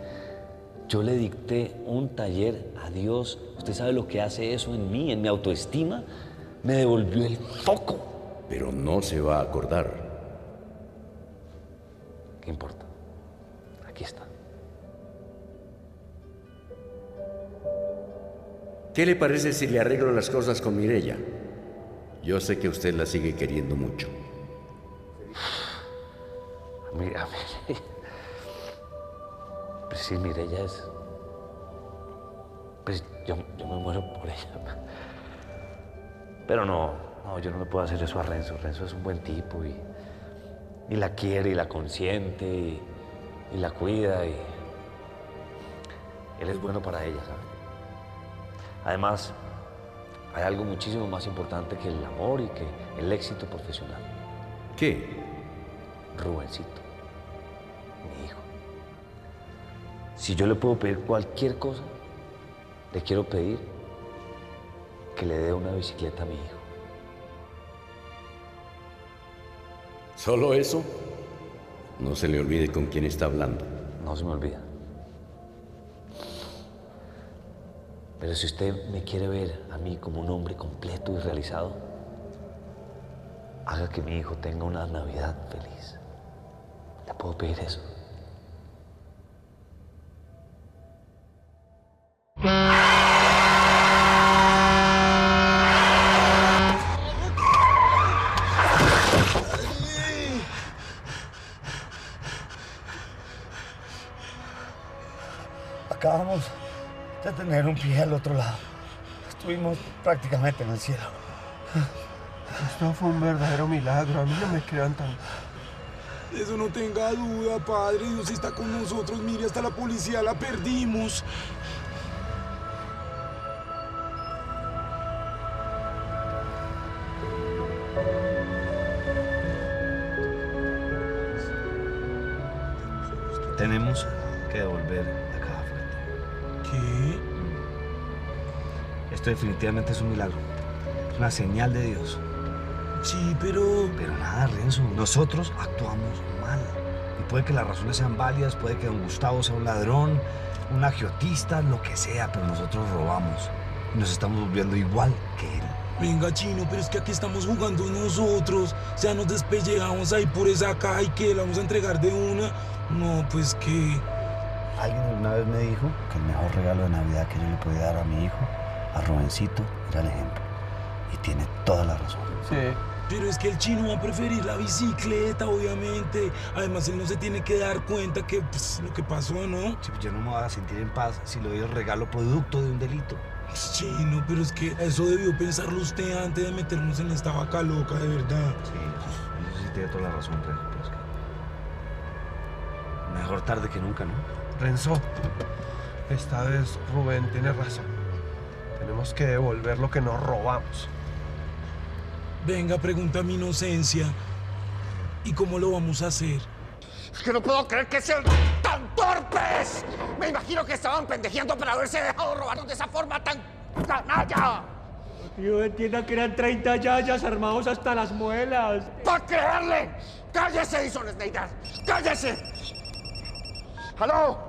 Yo le dicté un taller a Dios. ¿Usted sabe lo que hace eso en mí, en mi autoestima? Me devolvió el foco. Pero no se va a acordar. ¿Qué importa? Aquí está. ¿Qué le parece si le arreglo las cosas con Mireya? Yo sé que usted la sigue queriendo mucho. Mira, pues sí, Mireya es... Pues yo me muero por ella. Pero no, yo no le puedo hacer eso a Renzo. Renzo es un buen tipo y la quiere y la consiente y la cuida y... Él es bueno para ella, ¿sabes? Además, hay algo muchísimo más importante que el amor y que el éxito profesional. ¿Qué? Rubencito. mi hijo. Si yo le puedo pedir cualquier cosa, le quiero pedir que le dé una bicicleta a mi hijo. ¿Solo eso? No se le olvide con quién está hablando. No se me olvida. Pero si usted me quiere ver a mí como un hombre completo y realizado, haga que mi hijo tenga una Navidad feliz. ¿Le puedo pedir eso? Acabamos de tener un pie al otro lado. Estuvimos prácticamente en el cielo. Esto fue un verdadero milagro. A mí no me crean tan... Eso no tenga duda, padre. Dios está con nosotros. Mire, hasta la policía la perdimos. Tenemos que devolver la caja fuerte. ¿Qué? Esto definitivamente es un milagro. Es una señal de Dios. Sí, pero... Pero nada, Renzo. Nosotros actuamos mal. Y puede que las razones sean válidas, puede que don Gustavo sea un ladrón, un agiotista, lo que sea, pero nosotros robamos. Y nos estamos volviendo igual que él. Venga, Chino, pero es que aquí estamos jugando nosotros. O sea, nos despellejamos ahí por esa caja y que la vamos a entregar de una. No, pues que... Alguien una vez me dijo que el mejor regalo de Navidad que yo le podía dar a mi hijo, a Rubencito, era el ejemplo. Y tiene toda la razón. Sí. Pero es que el Chino va a preferir la bicicleta, obviamente. Además, él no se tiene que dar cuenta que, pues, lo que pasó, ¿no? Sí, pues yo no me voy a sentir en paz si le doy el regalo producto de un delito. Chino, pero es que eso debió pensarlo usted antes de meternos en esta vaca loca, de verdad. Sí, eso sí tiene toda la razón, Renzo. Pero es que... mejor tarde que nunca, ¿no? Renzo, esta vez Rubén tiene razón. Tenemos que devolver lo que nos robamos. Venga, pregunta mi inocencia. ¿Y cómo lo vamos a hacer? Es que no puedo creer que sean tan torpes. Me imagino que estaban pendejeando para haberse dejado robar de esa forma tan canalla. Yo entiendo que eran 30 yayas armados hasta las muelas. ¡Para creerle! ¡Cállese, Edison Snyder! ¡Cállese! ¡Aló!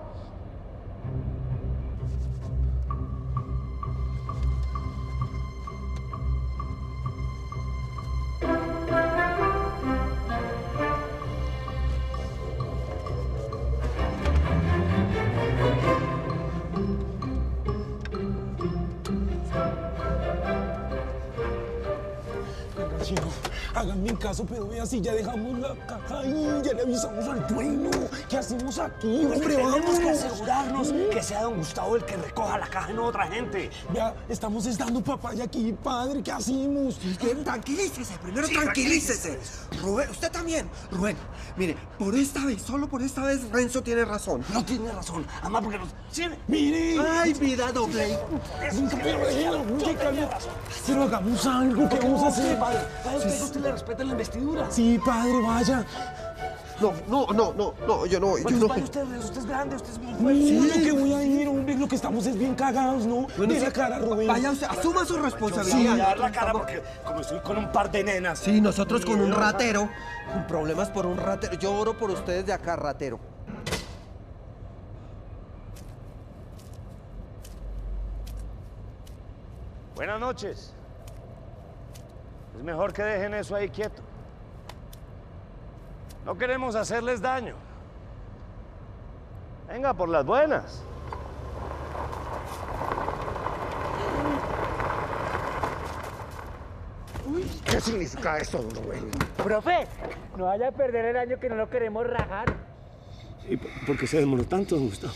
Chino, háganme caso, pero vea si ya dejamos la caja ahí, ya le avisamos al dueño. ¿Qué hacemos aquí, hombre? Tenemos que asegurarnos que sea don Gustavo el que recoja la caja y no otra gente. Vea, estamos dando papaya aquí, padre, ¿qué hacemos? Tranquilícese, primero tranquilícese. Rubén, usted también. Rubén, mire, por esta vez, solo por esta vez, Renzo tiene razón. No tiene razón, además porque nos... ¡Mire! ¡Ay, vida doble! Pero hagamos algo, ¿qué vamos a hacer? Padre, usted le respeta la investidura. Sí, padre, vaya. No, yo no. Vaya usted es grande, usted es muy fuerte. Sí, que voy a ir, hombre, lo que estamos es bien cagados, ¿no? Bueno, de la cara, Rubén. Vaya usted, asuma su responsabilidad. Sí, dar la cara porque como estoy con un par de nenas. Sí, nosotros con un ratero. Con problemas por un ratero. Yo oro por ustedes de acá, ratero. Buenas noches. Es mejor que dejen eso ahí quieto. No queremos hacerles daño. Venga, por las buenas. ¿Qué significa esto, don Rubén? Profe, no vaya a perder el año que no lo queremos rajar. ¿Y por qué se demoró tanto, don Gustavo?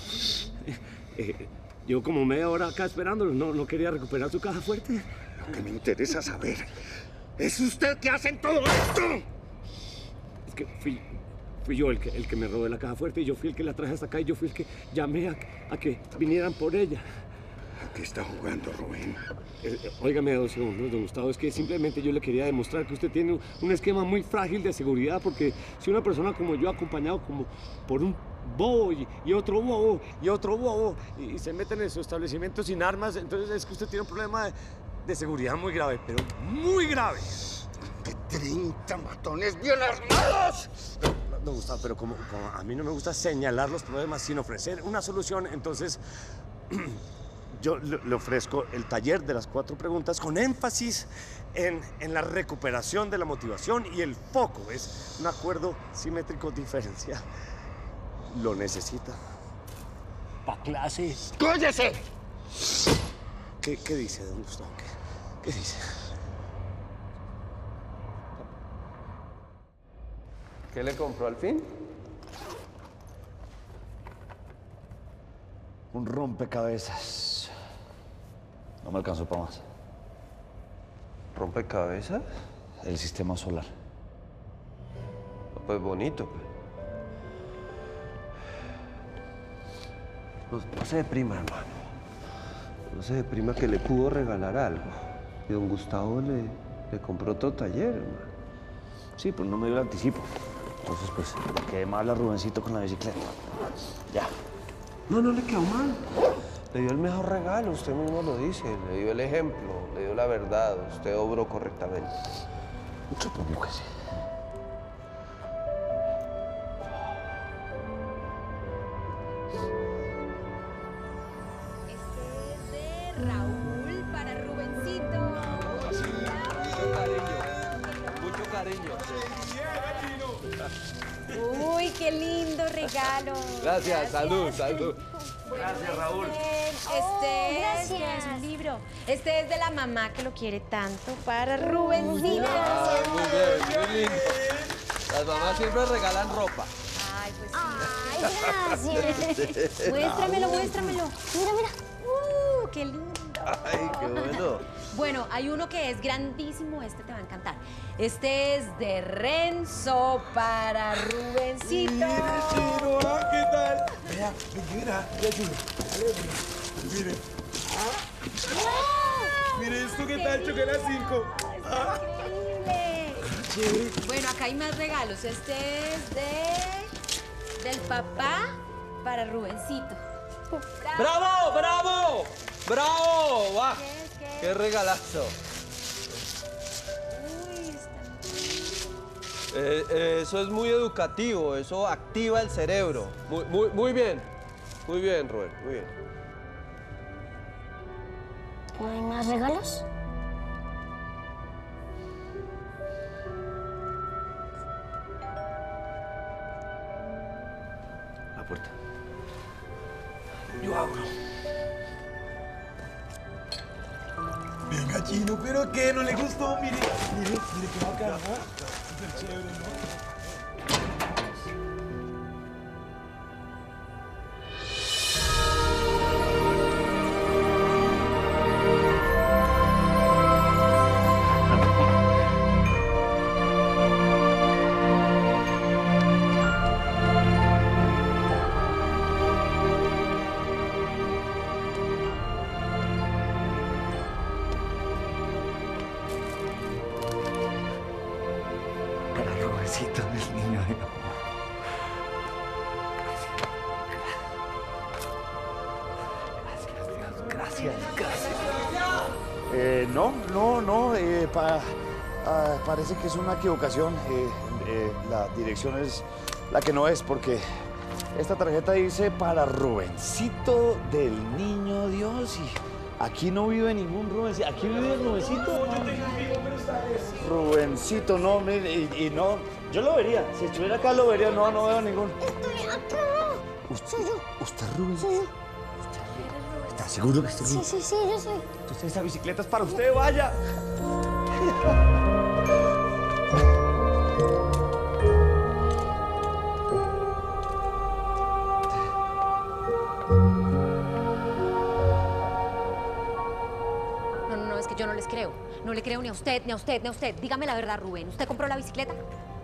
Yo como media hora acá esperándolo, no quería recuperar su caja fuerte. Lo que me interesa saber es usted qué hace en todo esto. Es que fui yo el que me robé la caja fuerte y yo fui el que la traje hasta acá y yo fui el que llamé a que vinieran por ella. ¿A qué está jugando, Rubén? Óigame 2 segundos, don Gustavo, es que simplemente yo le quería demostrar que usted tiene un esquema muy frágil de seguridad, porque si una persona como yo, acompañado como por un bobo y otro bobo y otro bobo, y se meten en su establecimiento sin armas, entonces es que usted tiene un problema de seguridad muy grave, pero muy grave. ¡Que 30 matones bien armados! Don Gustavo, pero como a mí no me gusta señalar los problemas sin ofrecer una solución, entonces yo le ofrezco el taller de las 4 preguntas con énfasis en la recuperación de la motivación y el foco. Es un acuerdo simétrico diferencial. ¿Lo necesita? ¿Pa' clase? ¡Cállese! ¿Qué dice, don Gustavo? ¿Qué dice? ¿Qué le compró al fin? Un rompecabezas. No me alcanzó para más. ¿Rompecabezas? El sistema solar. Pues bonito. No se deprima, hermano. No se deprima que le pudo regalar algo. Y don Gustavo le compró otro taller, hermano. Sí, pero no me dio el anticipo. Entonces, pues, le quedé mal a Rubencito con la bicicleta. Ya. No le quedó mal. Le dio el mejor regalo, usted mismo lo dice. Le dio el ejemplo, le dio la verdad. Usted obró correctamente. Supongo que sí. Raúl para Rubencito. Mucho cariño. Uy, qué lindo regalo. Gracias, salud. Gracias, Raúl. Este es un libro. Este es de la mamá que lo quiere tanto para Rubencito. Ay, muy bien, muy lindo. Las mamás siempre regalan ropa. Ay, pues sí. Ay, gracias. Muéstramelo. Mira. Qué lindo. Ay, qué bueno. Bueno, hay uno que es grandísimo, este te va a encantar. Este es de Renzo para Rubencito. ¿Qué tal? Vea, Chulo. Mire. Mire esto, ¿qué tal? Choqué las 5. Increíble. Bueno, acá hay más regalos. Este es del papá para Rubencito. ¡Bravo! ¡Va! ¡Qué regalazo! Eso es muy educativo, eso activa el cerebro. Muy bien. Muy bien, Rubén, muy bien. ¿No hay más regalos? La puerta. Yo abro. Venga, Chino, ¿pero qué? ¿No le gustó? Mire qué bacán, ¿no? Súper chévere, ¿no? El niño de Gracias. Parece que es una equivocación. La dirección es la que no es, porque esta tarjeta dice para Rubencito del Niño Dios y aquí no vive ningún Rubencito. ¿Aquí vive Rubencito? Rubencito, no, mire, y no. Yo lo vería. Si estuviera acá lo vería. No veo ningún. Estoy acá. ¿Usted es Rubencito? ¿Estás seguro que estoy bien? Sí, yo soy. Entonces esa bicicleta es para usted, vaya. No, es que yo no les creo. No le creo ni a usted. Dígame la verdad, Rubén. ¿Usted compró la bicicleta?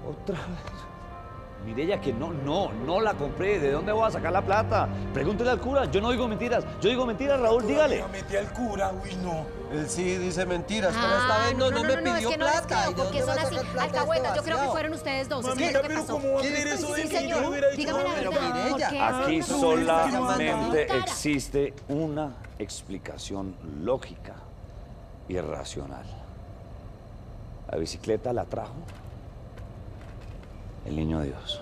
Otra vez. Mireya, que no la compré. ¿De dónde voy a sacar la plata? Pregúntele al cura. Yo no digo mentiras. Yo digo mentiras, Raúl, dígale. Metí al cura, uy, no. Él sí dice mentiras, pero esta vez no me pidió es que no les plata. creo, ¿Y de porque dónde son va a así. sacar plata Alcahuetas, este yo creo que vaciado? fueron ustedes dos. Mamita, ¿Qué es lo que pero pasó? ¿cómo va a creer eso de Sí, mí? Yo señor. le hubiera dicho Dígame la pero verdad. Mireya, ¿Por qué? Aquí Rubén, solamente cara. existe una explicación lógica y racional. La bicicleta la trajo el niño Dios.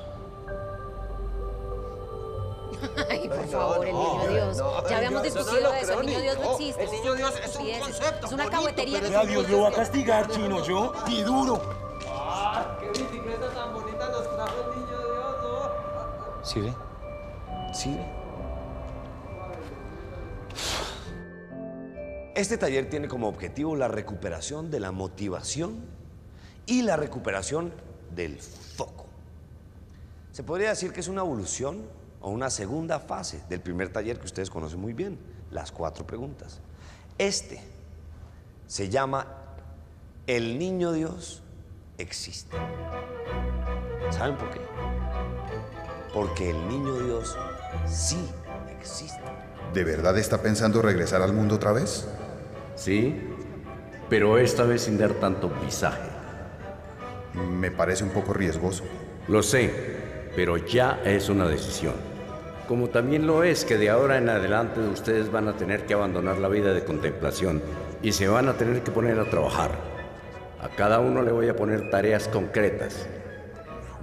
Ay, por favor, el niño Dios. Ya habíamos discutido eso. El niño Dios no existe. El niño Dios es un concepto. Es una cahuetería. Vea, Dios lo va a castigar, chino, yo, y duro. ¡Qué bicicleta tan bonita nos trajo el niño Dios, no! ¿Sí ve? ¿Sí ve? Este taller tiene como objetivo la recuperación de la motivación y la recuperación del foco. Se podría decir que es una evolución o una segunda fase del primer taller que ustedes conocen muy bien, las 4 preguntas. Este se llama El Niño Dios existe. ¿Saben por qué? Porque el Niño Dios sí existe. ¿De verdad está pensando regresar al mundo otra vez? Sí, pero esta vez sin dar tanto visaje. Me parece un poco riesgoso. Lo sé, pero ya es una decisión. Como también lo es que de ahora en adelante ustedes van a tener que abandonar la vida de contemplación y se van a tener que poner a trabajar. A cada uno le voy a poner tareas concretas.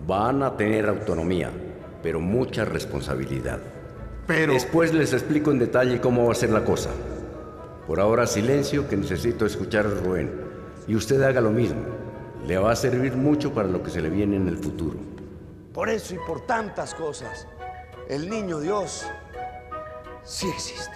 Van a tener autonomía, pero mucha responsabilidad. Pero... Después les explico en detalle cómo va a ser la cosa. Por ahora silencio, que necesito escuchar a Rubén. Y usted haga lo mismo. Le va a servir mucho para lo que se le viene en el futuro. Por eso y por tantas cosas, el Niño Dios sí existe.